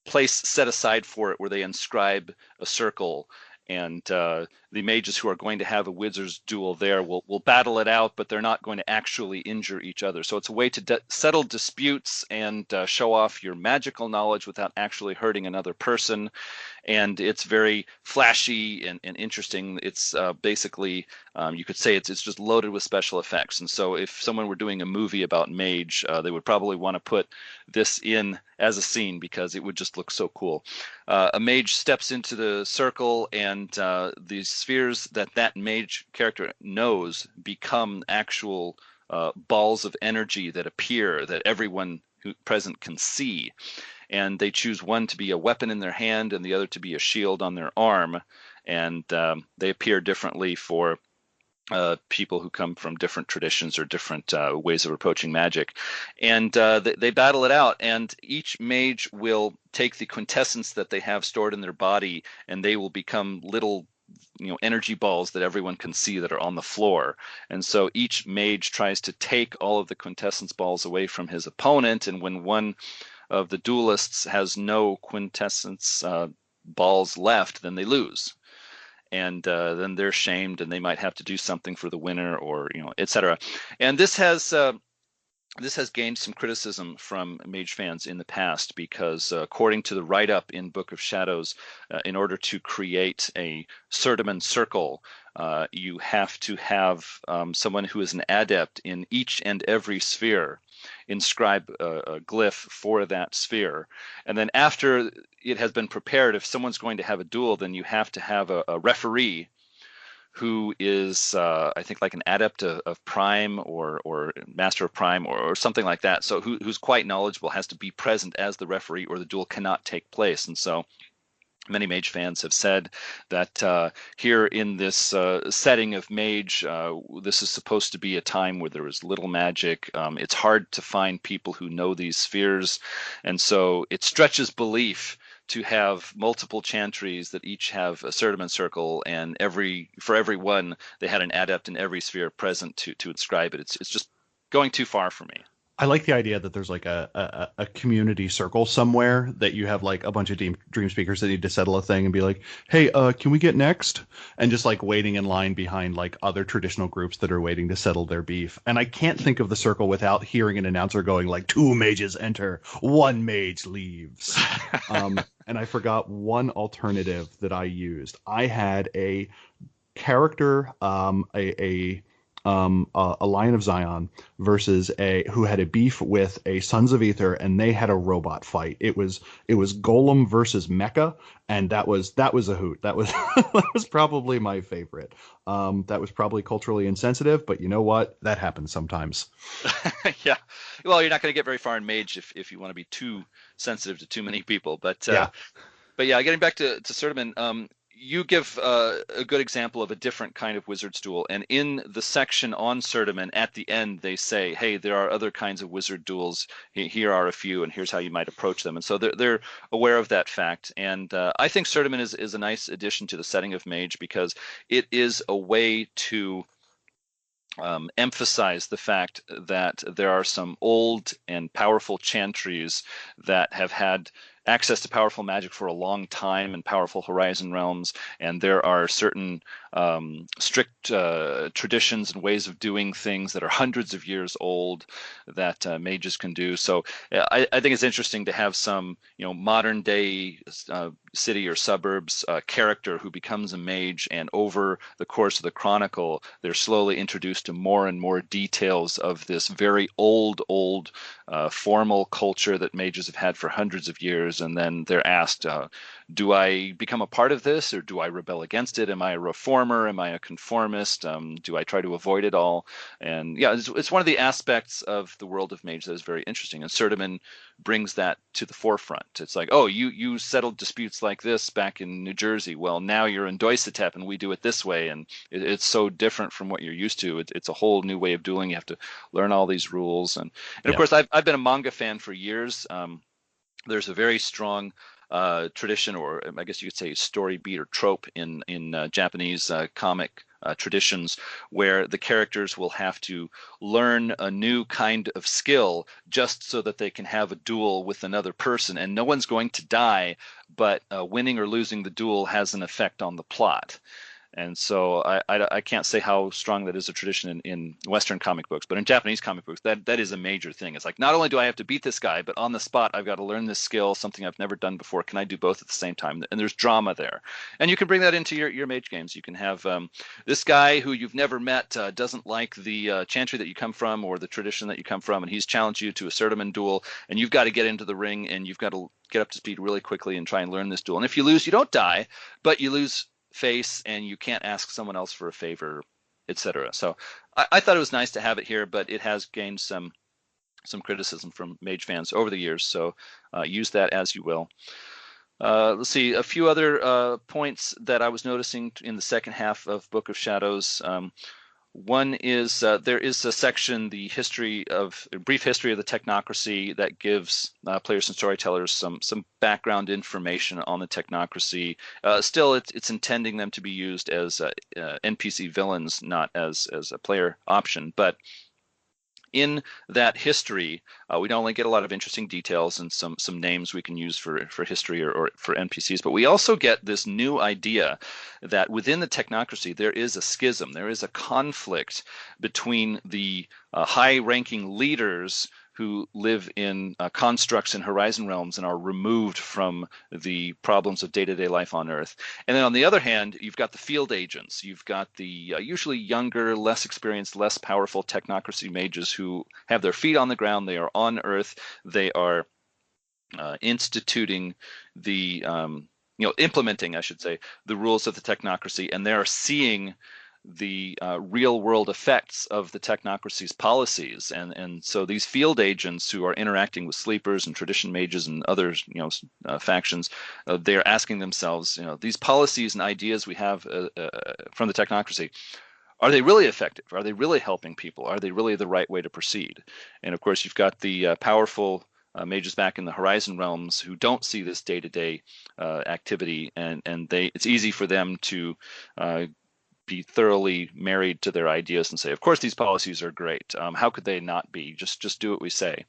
place set aside for it where they inscribe a circle, and the mages who are going to have a wizard's duel there will battle it out, but they're not going to actually injure each other. So it's a way to settle disputes and show off your magical knowledge without actually hurting another person. And it's very flashy and interesting. It's basically, you could say it's just loaded with special effects. And so if someone were doing a movie about Mage, they would probably want to put this in as a scene because it would just look so cool. A mage steps into the circle, and the spheres that mage character knows become actual balls of energy that appear that everyone who present can see. And they choose one to be a weapon in their hand and the other to be a shield on their arm. And they appear differently for people who come from different traditions or different ways of approaching magic. And they battle it out. And each mage will take the quintessence that they have stored in their body, and they will become little energy balls that everyone can see that are on the floor. And so each mage tries to take all of the quintessence balls away from his opponent. And when one of the duelists has no quintessence balls left, then they lose. And then they're shamed, and they might have to do something for the winner, or etc. And this has this has gained some criticism from mage fans in the past because, according to the write-up in Book of Shadows, in order to create a Sertiman circle, you have to have someone who is an adept in each and every sphere inscribe a glyph for that sphere. And then after it has been prepared, if someone's going to have a duel, then you have to have a referee who is, I think, like an adept of Prime or Master of Prime or something like that. So who's quite knowledgeable, has to be present as the referee, or the duel cannot take place. And so many mage fans have said that here in this setting of mage, this is supposed to be a time where there is little magic. It's hard to find people who know these spheres, and so it stretches belief to have multiple chantries that each have a Sertiman circle, and for every one they had an adept in every sphere present to inscribe it. It's just going too far for me.
I like the idea that there's like a community circle somewhere that you have like a bunch of dream speakers that need to settle a thing and be like, hey, can we get next? And just like waiting in line behind like other traditional groups that are waiting to settle their beef. And I can't think of the circle without hearing an announcer going like, 2 mages enter, 1 mage leaves. And I forgot one alternative that I used. I had a character, a Lion of Zion versus who had a beef with a Sons of Ether, and they had a robot fight. It was Golem versus Mecha, and that was a hoot. That was that was probably my favorite. That was probably culturally insensitive, but you know what? That happens sometimes.
Yeah. Well, you're not going to get very far in Mage if you want to be too sensitive to too many people. But yeah. But yeah, getting back to Sertiman, you give a good example of a different kind of wizard's duel. And in the section on Sertiman, at the end, they say, hey, there are other kinds of wizard duels. Here are a few, and here's how you might approach them. And so they're aware of that fact. And I think Sertiman is a nice addition to the setting of Mage, because it is a way to emphasize the fact that there are some old and powerful chantries that have had access to powerful magic for a long time in powerful horizon realms, and there are certain strict traditions and ways of doing things that are hundreds of years old that mages can do. So I think it's interesting to have some modern day city or suburbs character who becomes a mage, and over the course of the chronicle they're slowly introduced to more and more details of this very old formal culture that mages have had for hundreds of years. And then they're asked, do I become a part of this, or do I rebel against it? Am I a reformer? Am I a conformist? Do I try to avoid it all? And yeah, it's one of the aspects of the world of mage that is very interesting, and Sertiman brings that to the forefront. It's like, oh, you settled disputes like this back in New Jersey. Well, now you're in Doisatep and we do it this way, and it's so different from what you're used to. It's a whole new way of doing. You have to learn all these rules, and of course, I've been a manga fan for years. There's a very strong tradition, or I guess you could say story beat or trope in Japanese comic traditions, where the characters will have to learn a new kind of skill just so that they can have a duel with another person, and no one's going to die, but winning or losing the duel has an effect on the plot. And so I can't say how strong that is a tradition in Western comic books, but in Japanese comic books, that is a major thing. It's like, not only do I have to beat this guy, but on the spot, I've got to learn this skill, something I've never done before. Can I do both at the same time? And there's drama there. And you can bring that into your mage games. You can have this guy who you've never met doesn't like the chantry that you come from or the tradition that you come from, and he's challenged you to a Sertiman duel, and you've got to get into the ring, and you've got to get up to speed really quickly and try and learn this duel. And if you lose, you don't die, but you lose face, and you can't ask someone else for a favor, etc. So I thought it was nice to have it here, but it has gained some criticism from mage fans over the years, so use that as you will. Let's see, a few other points that I was noticing in the second half of Book of Shadows. One is there is a section, a brief history of the Technocracy, that gives players and storytellers some background information on the Technocracy. Still, it's intending them to be used as NPC villains, not as a player option. But in that history, we not only get a lot of interesting details and some names we can use for history or for NPCs, but we also get this new idea that within the technocracy there is a schism, there is a conflict between the high-ranking leaders who live in constructs in horizon realms and are removed from the problems of day-to-day life on Earth. And then on the other hand, you've got the field agents. You've got the usually younger, less experienced, less powerful technocracy mages who have their feet on the ground. They are on Earth. They are instituting the, implementing, I should say, the rules of the technocracy, and they're seeing the real world effects of the technocracy's policies. And so these field agents who are interacting with sleepers and tradition mages and other factions, they're asking themselves, these policies and ideas we have from the technocracy, are they really effective? Are they really helping people? Are they really the right way to proceed? And of course, you've got the powerful mages back in the horizon realms who don't see this day-to-day activity, and it's easy for them to be thoroughly married to their ideas and say, of course, these policies are great. How could they not be? Just do what we say.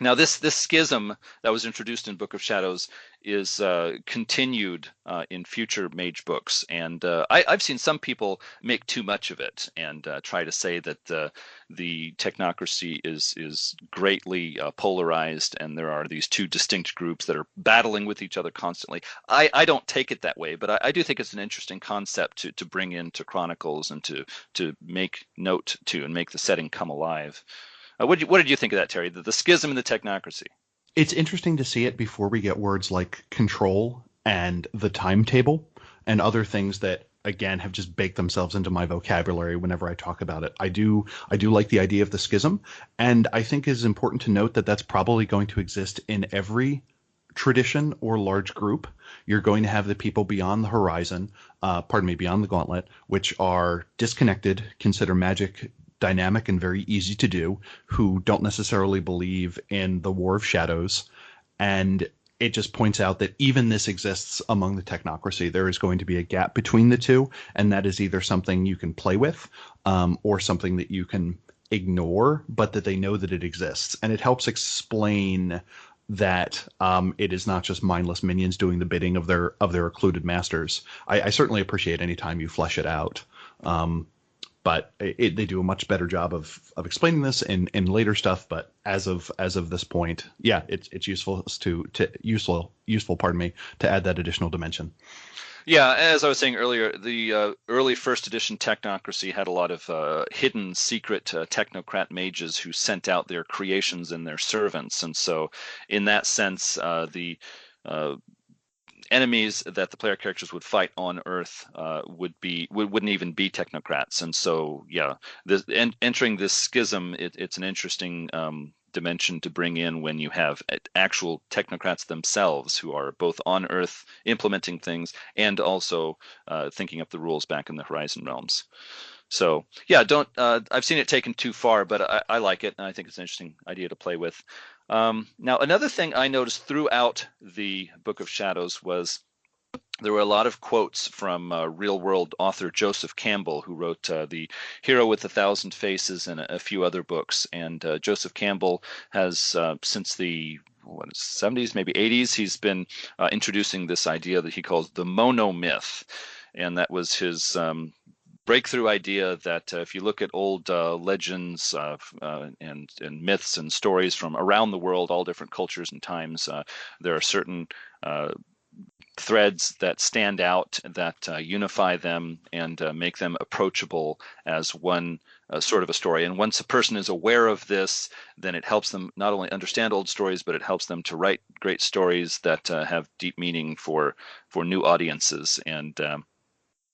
Now, this schism that was introduced in Book of Shadows is continued in future mage books, and I've seen some people make too much of it and try to say that the technocracy is greatly polarized, and there are these two distinct groups that are battling with each other constantly. I don't take it that way, but I do think it's an interesting concept to bring into Chronicles and to make note to and make the setting come alive. What did you think of that, Terry? The schism in the technocracy.
It's interesting to see it before we get words like control and the timetable and other things that, again, have just baked themselves into my vocabulary whenever I talk about it. I do like the idea of the schism, and I think it's important to note that that's probably going to exist in every tradition or large group. You're going to have the people beyond the horizon, beyond the gauntlet, which are disconnected, consider magic dynamic and very easy to do, who don't necessarily believe in the War of Shadows. And it just points out that even this exists among the technocracy. There is going to be a gap between the two, and that is either something you can play with or something that you can ignore, but that they know that it exists. And it helps explain that it is not just mindless minions doing the bidding of their occluded masters. I certainly appreciate any time you flesh it out. But they do a much better job of explaining this in later stuff. But as of this point, yeah, it's useful to add that additional dimension.
Yeah, as I was saying earlier, the early first edition Technocracy had a lot of hidden secret technocrat mages who sent out their creations and their servants, and so in that sense, the enemies that the player characters would fight on Earth wouldn't even be technocrats. And so, yeah, entering this schism, it's an interesting dimension to bring in when you have actual technocrats themselves who are both on Earth implementing things and also thinking up the rules back in the Horizon realms. So, yeah, I've seen it taken too far, but I like it, and I think it's an interesting idea to play with. Now, another thing I noticed throughout the Book of Shadows was there were a lot of quotes from real-world author Joseph Campbell, who wrote The Hero with a Thousand Faces and a few other books. And Joseph Campbell has, since the 70s, maybe 80s, he's been introducing this idea that he calls the monomyth. And that was his breakthrough idea that if you look at old legends and myths and stories from around the world, all different cultures and times, there are certain threads that stand out, that unify them and make them approachable as one sort of a story. And once a person is aware of this, then it helps them not only understand old stories, but it helps them to write great stories that have deep meaning for new audiences. And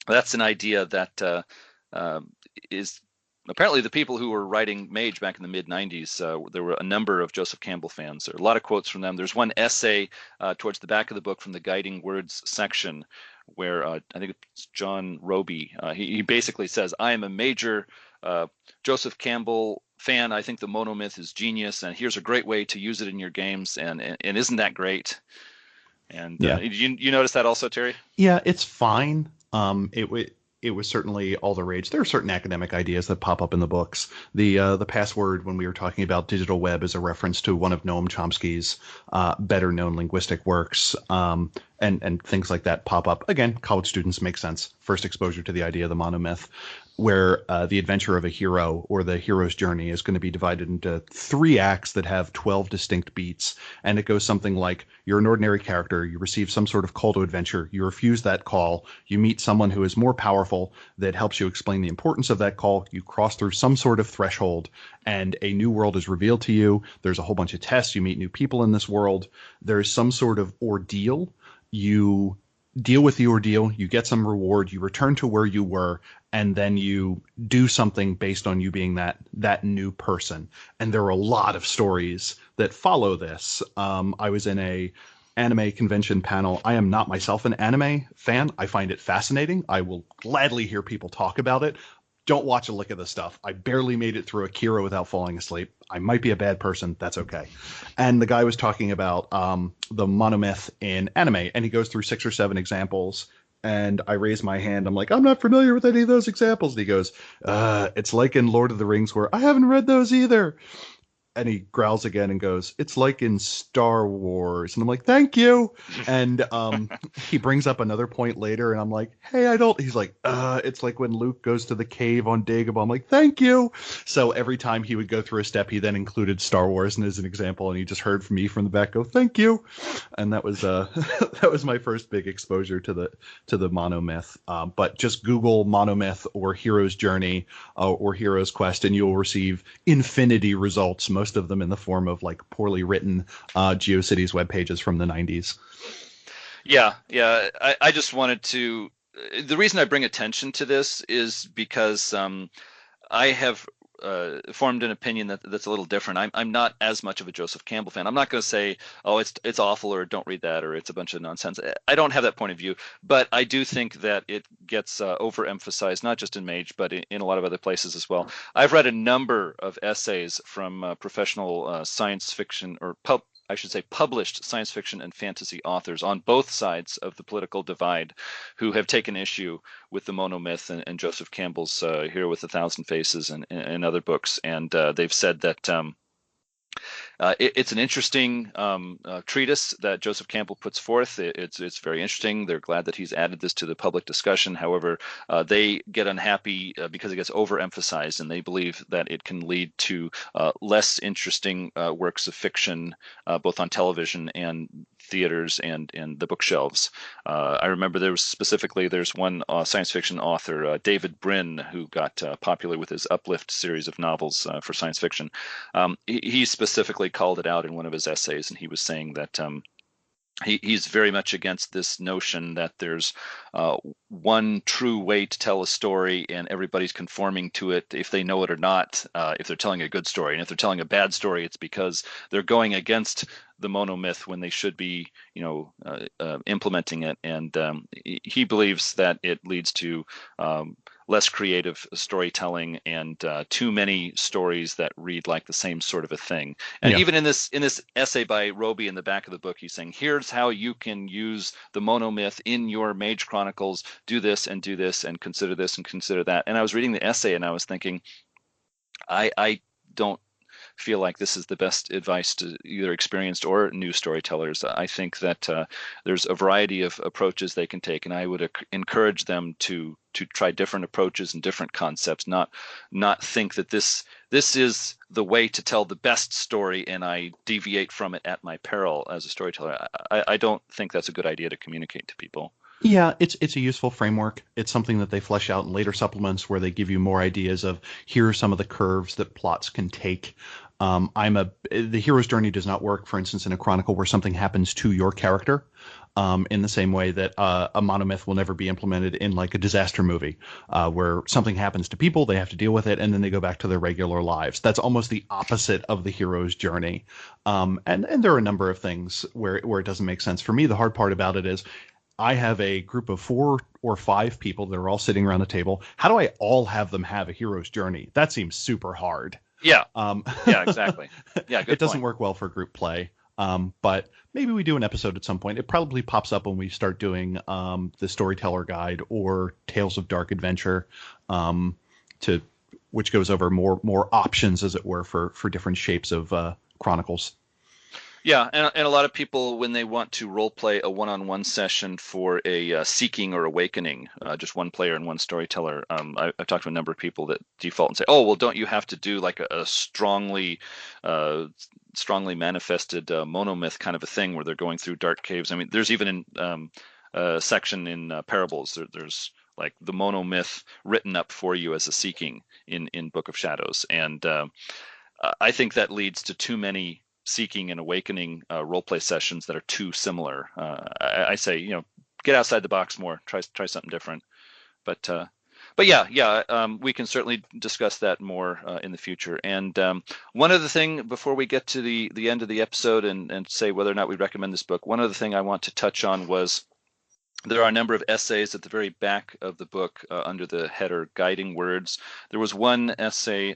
that's an idea that is apparently the people who were writing Mage back in the mid-90s, there were a number of Joseph Campbell fans. There are a lot of quotes from them. There's one essay towards the back of the book from the Guiding Words section where I think it's John Roby. He basically says, I am a major Joseph Campbell fan. I think the monomyth is genius, and here's a great way to use it in your games. And isn't that great? And yeah. You notice that also, Terry?
Yeah, it's fine. it was certainly all the rage. There are certain academic ideas that pop up in the books. The password, when we were talking about digital web, is a reference to one of Noam Chomsky's better known linguistic works, and things like that pop up. Again, college students make sense. First exposure to the idea of the monomyth, where the adventure of a hero or the hero's journey is going to be divided into 3 acts that have 12 distinct beats. And it goes something like, you're an ordinary character, you receive some sort of call to adventure, you refuse that call, you meet someone who is more powerful that helps you explain the importance of that call, you cross through some sort of threshold, and a new world is revealed to you. There's a whole bunch of tests, you meet new people in this world, there's some sort of ordeal, you deal with the ordeal, you get some reward, you return to where you were, and then you do something based on you being that new person. And there are a lot of stories that follow this. I was in a anime convention panel. I am not myself an anime fan. I find it fascinating. I will gladly hear people talk about it. Don't watch a lick of the stuff. I barely made it through Akira without falling asleep. I might be a bad person. That's okay. And the guy was talking about the monomyth in anime, and he goes through 6 or 7 examples. And I raise my hand. I'm like, I'm not familiar with any of those examples. And he goes, it's like in Lord of the Rings, where I haven't read those either. And he growls again and goes, it's like in Star Wars. And I'm like, thank you. And he brings up another point later, and I'm like, hey, I don't. He's like, it's like when Luke goes to the cave on Dagobah. I'm like, thank you. So every time he would go through a step, he then included Star Wars as an example, and he just heard from me from the back go, thank you. And that was that was my first big exposure to the monomyth. But just Google monomyth or hero's journey or hero's quest, and you'll receive infinity results, most of them in the form of like poorly written GeoCities web pages from the 90s.
Yeah. I just wanted to. The reason I bring attention to this is because I have formed an opinion that's a little different. I'm not as much of a Joseph Campbell fan. I'm not going to say, oh, it's awful, or don't read that, or it's a bunch of nonsense. I don't have that point of view, but I do think that it gets overemphasized, not just in Mage, but in a lot of other places as well. I've read a number of essays from professional science fiction, or I should say published science fiction and fantasy authors on both sides of the political divide, who have taken issue with the monomyth and Joseph Campbell's Hero with a Thousand Faces and other books. And they've said that it's an interesting treatise that Joseph Campbell puts forth. It's very interesting. They're glad that he's added this to the public discussion. However, they get unhappy because it gets overemphasized, and they believe that it can lead to less interesting works of fiction, both on television and theaters and the bookshelves. I remember there's one science fiction author, David Brin, who got popular with his Uplift series of novels for science fiction. He specifically called it out in one of his essays, and he was saying that he's very much against this notion that there's one true way to tell a story and everybody's conforming to it if they know it or not, if they're telling a good story. And if they're telling a bad story, it's because they're going against the monomyth when they should be, implementing it. And he believes that it leads to less creative storytelling and too many stories that read like the same sort of a thing. And even in this essay by Roby in the back of the book, he's saying, here's how you can use the monomyth in your Mage Chronicles. Do this and consider this and consider that. And I was reading the essay and I was thinking, I don't feel like this is the best advice to either experienced or new storytellers. I think that there's a variety of approaches they can take, and I would encourage them to try different approaches and different concepts, not think that this is the way to tell the best story and I deviate from it at my peril as a storyteller. I don't think that's a good idea to communicate to people.
Yeah, it's a useful framework. It's something that they flesh out in later supplements where they give you more ideas of here are some of the curves that plots can take. The hero's journey does not work, for instance, in a chronicle where something happens to your character, in the same way that a monomyth will never be implemented in like a disaster movie, where something happens to people, they have to deal with it, and then they go back to their regular lives. That's almost the opposite of the hero's journey. And there are a number of things where it doesn't make sense. For me, the hard part about it is I have a group of 4 or 5 people that are all sitting around a table. How do I all have them have a hero's journey? That seems super hard.
Yeah. Yeah, exactly. Yeah, good
It doesn't
point.
work well for group play. But maybe we do an episode at some point. It probably pops up when we start doing the Storyteller Guide or Tales of Dark Adventure, which goes over more options, as it were, for different shapes of chronicles.
Yeah, and a lot of people, when they want to role play a one-on-one session for a seeking or awakening, just one player and one storyteller, I've talked to a number of people that default and say, oh, well, don't you have to do like a strongly manifested monomyth kind of a thing where they're going through dark caves? I mean, there's even a section in parables, there's like the monomyth written up for you as a seeking in Book of Shadows. And I think that leads to too many seeking and awakening roleplay sessions that are too similar. I say, get outside the box more. Try something different. But yeah, we can certainly discuss that more in the future. And one other thing before we get to the end of the episode and say whether or not we recommend this book, one other thing I want to touch on was there are a number of essays at the very back of the book under the header Guiding Words. There was one essay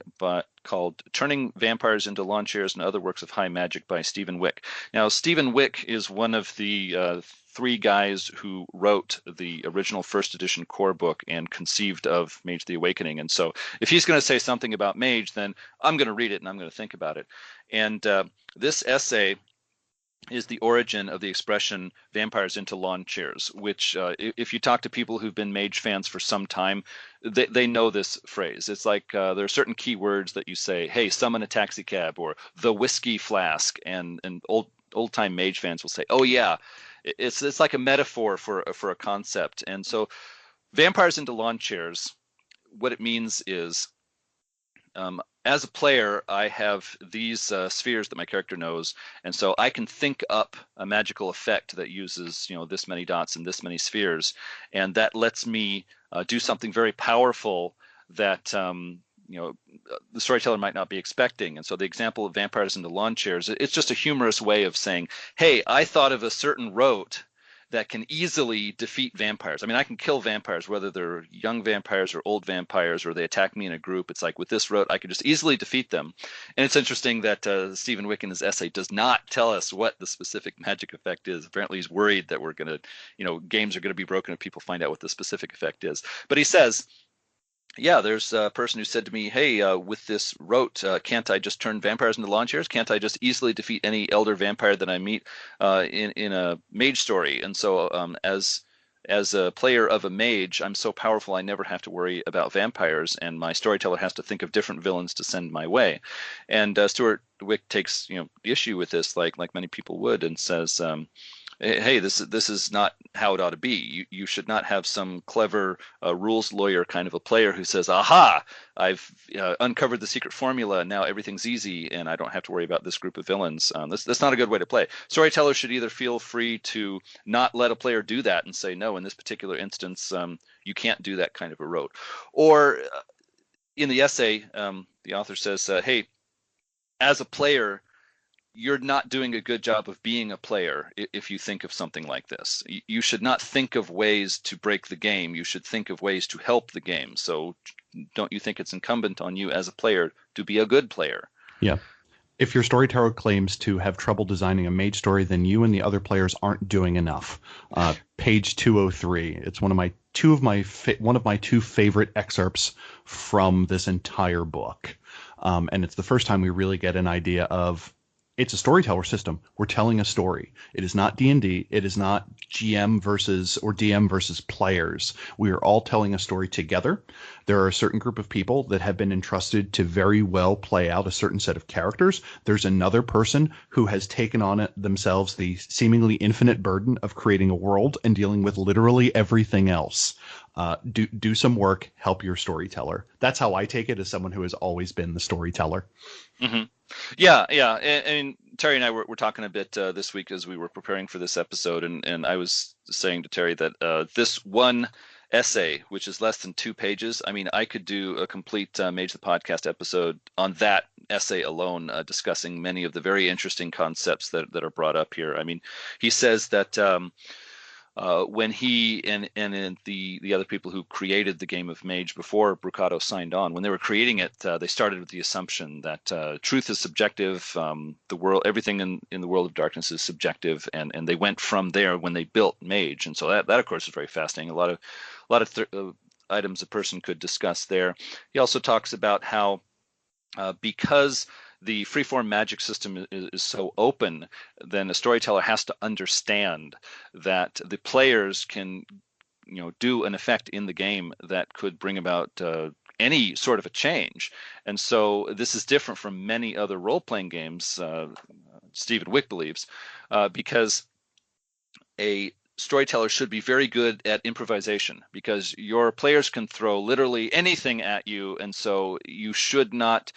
called Turning Vampires into Lawn Chairs and Other Works of High Magic by Stephen Wick. Now, Stephen Wick is one of the three guys who wrote the original first edition core book and conceived of Mage the Awakening. And so if he's going to say something about Mage, then I'm going to read it and I'm going to think about it. And this essay is the origin of the expression vampires into lawn chairs, which if you talk to people who've been Mage fans for some time, they know this phrase. It's like there are certain keywords that you say, hey, summon a taxi cab, or the whiskey flask, and old time Mage fans will say, oh yeah, it's like a metaphor for a concept. And so vampires into lawn chairs, what it means is as a player, I have these spheres that my character knows, and so I can think up a magical effect that uses, this many dots and this many spheres, and that lets me do something very powerful that the storyteller might not be expecting. And so the example of vampires into lawn chairs, it's just a humorous way of saying, hey, I thought of a certain rote that can easily defeat vampires. I mean, I can kill vampires, whether they're young vampires or old vampires, or they attack me in a group. It's like with this rote, I can just easily defeat them. And it's interesting that Stephen Wick in his essay does not tell us what the specific magic effect is. Apparently he's worried that we're going to, games are going to be broken if people find out what the specific effect is. But he says, yeah, there's a person who said to me, hey, with this rote, can't I just turn vampires into lawn chairs? Can't I just easily defeat any elder vampire that I meet in a mage story? And so as a player of a mage, I'm so powerful I never have to worry about vampires, and my storyteller has to think of different villains to send my way. And Stuart Wick takes issue with this, like many people would, and says, hey, this is not how it ought to be. You should not have some clever rules lawyer kind of a player who says, aha, I've uncovered the secret formula, and now everything's easy, and I don't have to worry about this group of villains. That's not a good way to play. Storytellers should either feel free to not let a player do that and say, no, in this particular instance, you can't do that kind of a rote. Or in the essay, the author says, hey, as a player, you're not doing a good job of being a player if you think of something like this. You should not think of ways to break the game. You should think of ways to help the game. So don't you think it's incumbent on you as a player to be a good player?
Yeah. If your storyteller claims to have trouble designing a mage story, then you and the other players aren't doing enough. Page 203. It's one of my two favorite excerpts from this entire book. And it's the first time we really get an idea of, it's a storyteller system. We're telling a story. It is not D&D. It is not GM versus or DM versus players. We are all telling a story together. There are a certain group of people that have been entrusted to very well play out a certain set of characters. There's another person who has taken on it themselves the seemingly infinite burden of creating a world and dealing with literally everything else. Do some work, help your storyteller. That's how I take it as someone who has always been the storyteller.
Mm-hmm. Yeah. And Terry and I were talking a bit this week as we were preparing for this episode, and I was saying to Terry that this one essay, which is less than 2 pages, I mean, I could do a complete Mage the Podcast episode on that essay alone, discussing many of the very interesting concepts that are brought up here. I mean, he says that when he and the other people who created the game of Mage before Brucato signed on, when they were creating it, they started with the assumption that truth is subjective. The world, everything in the world of darkness is subjective, and they went from there when they built Mage. And so that of course is very fascinating. A lot of items a person could discuss there. He also talks about how because the freeform magic system is so open, then a storyteller has to understand that the players can, do an effect in the game that could bring about any sort of a change. And so this is different from many other role-playing games, Stephen Wick believes, because a storyteller should be very good at improvisation, because your players can throw literally anything at you, and so you should not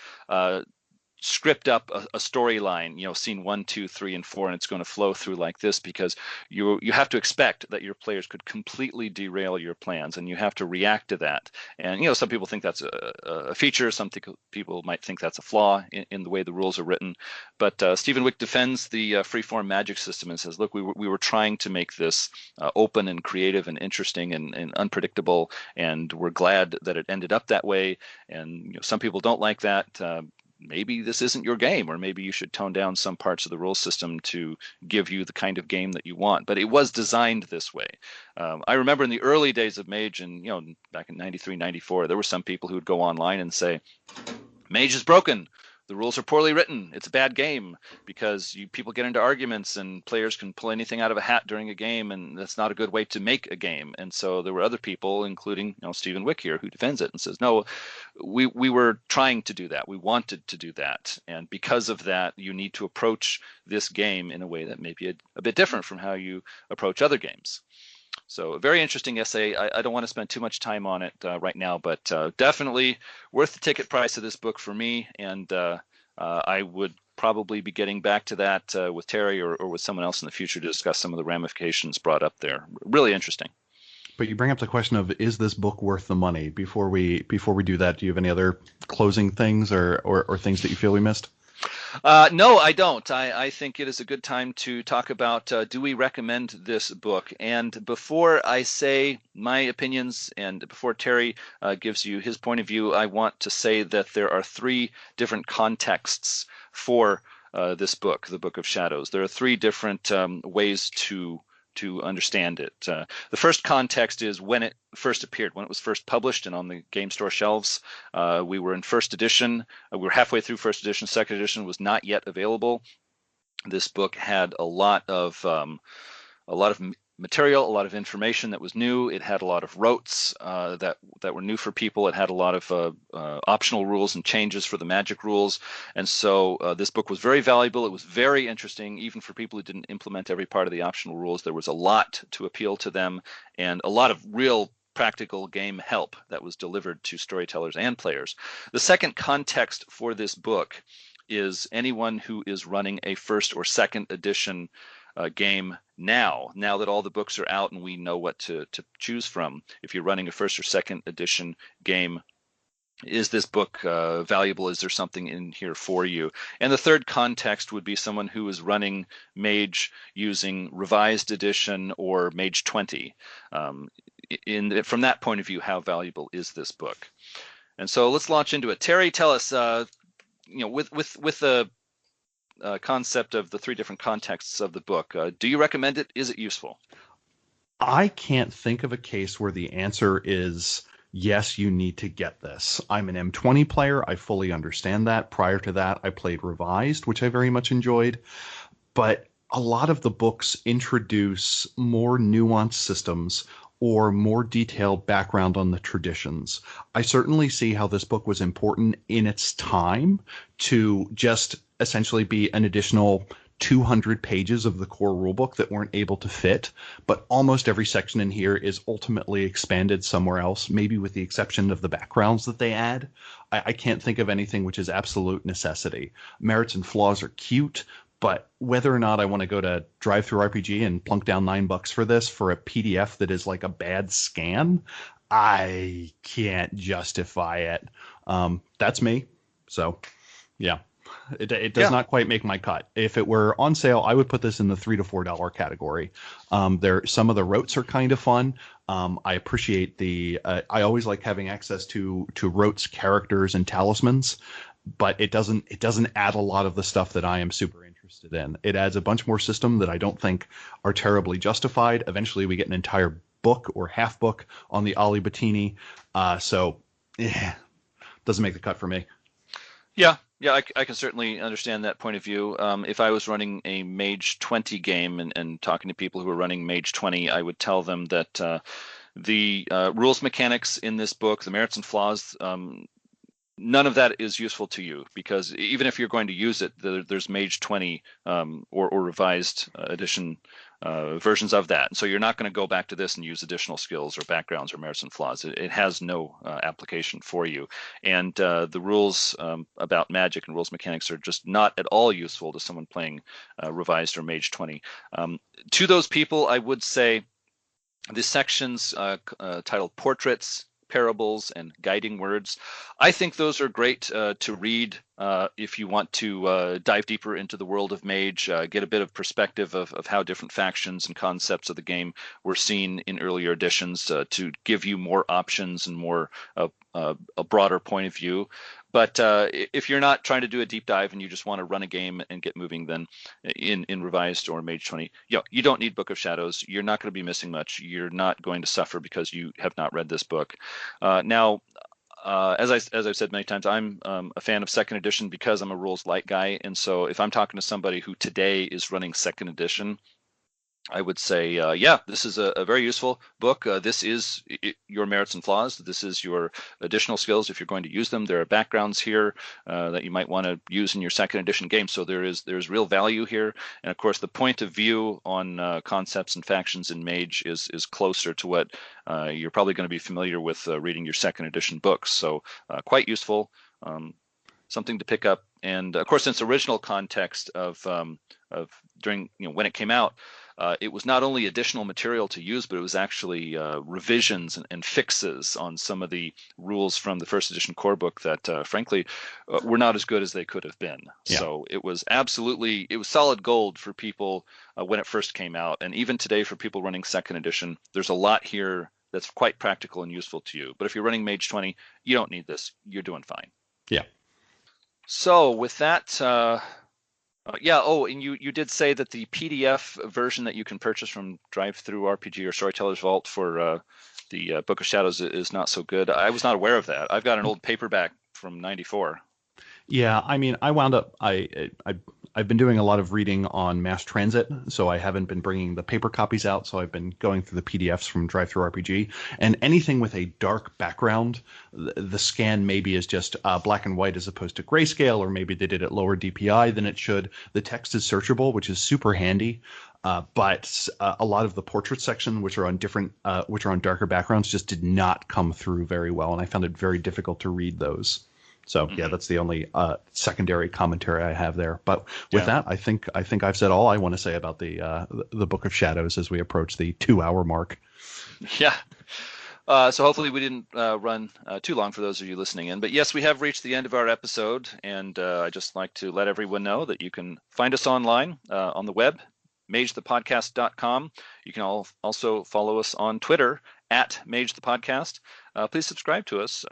script up a storyline, scene 1, 2, 3, and 4, and it's going to flow through like this, because you have to expect that your players could completely derail your plans, and you have to react to that. And some people think that's a feature, some people might think that's a flaw in the way the rules are written. But Stephen Wick defends the freeform magic system and says, look, we were trying to make this open and creative and interesting and unpredictable, and we're glad that it ended up that way. And some people don't like that. Maybe this isn't your game, or maybe you should tone down some parts of the rule system to give you the kind of game that you want. But it was designed this way. I remember in the early days of Mage, and back in 93, 94, there were some people who would go online and say, Mage is broken. The rules are poorly written. It's a bad game, because people get into arguments and players can pull anything out of a hat during a game, and that's not a good way to make a game. And so there were other people, including Stephen Wick here, who defends it and says, no, we were trying to do that. We wanted to do that. And because of that, you need to approach this game in a way that may be a bit different from how you approach other games. So a very interesting essay. I don't want to spend too much time on it right now, but definitely worth the ticket price of this book for me. And I would probably be getting back to that with Terry or with someone else in the future to discuss some of the ramifications brought up there. Really interesting.
But you bring up the question of, is this book worth the money? Before we do that, do you have any other closing things or things that you feel we missed?
No, I don't. I think it is a good time to talk about, do we recommend this book? And before I say my opinions and before Terry gives you his point of view, I want to say that there are 3 different contexts for this book, the Book of Shadows. There are 3 different ways to understand it. The first context is when it first appeared, when it was first published and on the game store shelves. We were in first edition. We were halfway through first edition. Second edition was not yet available. This book had a lot of material, a lot of information that was new. It had a lot of rotes that were new for people. It had a lot of optional rules and changes for the magic rules. And so this book was very valuable. It was very interesting, even for people who didn't implement every part of the optional rules. There was a lot to appeal to them, and a lot of real practical game help that was delivered to storytellers and players. The second context for this book is anyone who is running a first or second edition game now that all the books are out and we know what to choose from. If you're running a first or second edition game, is this book valuable? Is there something in here for you? And the third context would be someone who is running Mage using revised edition or Mage 20. From that point of view, how valuable is this book? And so let's launch into it. Terry, tell us, with the concept of the 3 different contexts of the book, do you recommend it? Is it useful?
I can't think of a case where the answer is yes, you need to get this. I'm an M20 player. I fully understand that. Prior to that, I played Revised, which I very much enjoyed. But a lot of the books introduce more nuanced systems or more detailed background on the traditions. I certainly see how this book was important in its time to just essentially be an additional 200 pages of the core rulebook that weren't able to fit, but almost every section in here is ultimately expanded somewhere else, maybe with the exception of the backgrounds that they add. I can't think of anything which is absolute necessity. Merits and flaws are cute, but whether or not I want to go to Drive-Thru-RPG and plunk down $9 for this for a PDF that is like a bad scan, I can't justify it. That's me. So, yeah. It does not quite make my cut. If it were on sale, I would put this in the $3 to $4 category. Some of the rotes are kind of fun. I appreciate I always like having access to rotes, characters, and talismans, but it doesn't add a lot of the stuff that I am super interested in. It adds a bunch more system that I don't think are terribly justified. Eventually, we get an entire book or half book on the Alibateen. Doesn't make the cut for me.
Yeah, I can certainly understand that point of view. If I was running a Mage 20 game and talking to people who are running Mage 20, I would tell them that the rules mechanics in this book, the merits and flaws, none of that is useful to you, because even if you're going to use it, there's Mage 20 or revised edition versions of that. So you're not going to go back to this and use additional skills or backgrounds or merits and flaws. It has no application for you. And the rules about magic and rules mechanics are just not at all useful to someone playing revised or Mage 20. To those people, I would say the sections titled Portraits, Parables, and Guiding Words, I think those are great to read if you want to dive deeper into the world of Mage, get a bit of perspective of how different factions and concepts of the game were seen in earlier editions, to give you more options and more a broader point of view. But if you're not trying to do a deep dive and you just want to run a game and get moving, then in Revised or Mage 20, you don't need Book of Shadows. You're not going to be missing much. You're not going to suffer because you have not read this book. Now, as I've said many times, I'm a fan of second edition because I'm a rules light guy. And so if I'm talking to somebody who today is running second edition, I would say, this is a very useful book. This is your merits and flaws. This is your additional skills if you're going to use them. There are backgrounds here that you might want to use in your second edition game. So there's real value here. And of course, the point of view on concepts and factions in Mage is closer to what you're probably going to be familiar with reading your second edition books. So quite useful, something to pick up. And of course, in its original context of during when it came out, it was not only additional material to use, but it was actually revisions and fixes on some of the rules from the first edition core book that, frankly, were not as good as they could have been. Yeah. So it was solid gold for people when it first came out. And even today, for people running second edition, there's a lot here that's quite practical and useful to you. But if you're running Mage 20, you don't need this. You're doing fine.
Yeah.
So with that... and you did say that the PDF version that you can purchase from Drive-Thru RPG or Storyteller's Vault for the Book of Shadows is not so good. I was not aware of that. I've got an old paperback from '94.
Yeah, I mean, I wound up I've been doing a lot of reading on mass transit, so I haven't been bringing the paper copies out. So I've been going through the PDFs from Drive-Thru RPG, and anything with a dark background, the scan maybe is just black and white as opposed to grayscale, or maybe they did it lower DPI than it should. The text is searchable, which is super handy. But a lot of the portrait section, which are on darker backgrounds, just did not come through very well, and I found it very difficult to read those. So yeah, that's the only secondary commentary I have there. But with that, I think I've said all I want to say about the Book of Shadows as we approach the 2-hour mark.
Yeah. So hopefully we didn't run too long for those of you listening in. But yes, we have reached the end of our episode, and I'd just like to let everyone know that you can find us online on the web, magethepodcast.com. You can also follow us on Twitter at magethepodcast. Please subscribe to us.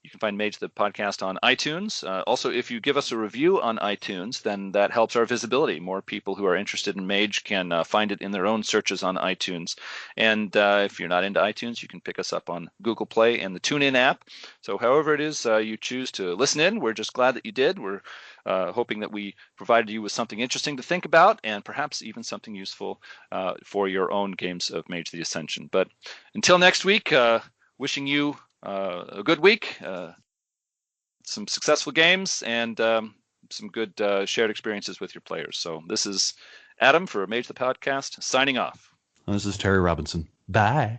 You can find Mage the Podcast on iTunes. Also, if you give us a review on iTunes, then that helps our visibility. More people who are interested in Mage can find it in their own searches on iTunes. And if you're not into iTunes, you can pick us up on Google Play and the TuneIn app. So however it is you choose to listen in, we're just glad that you did. We're hoping that we provided you with something interesting to think about, and perhaps even something useful for your own games of Mage the Ascension. But until next week, wishing you a good week, some successful games, and some good shared experiences with your players. So this is Adam for Mage the Podcast, signing off.
This is Terry Robinson. Bye.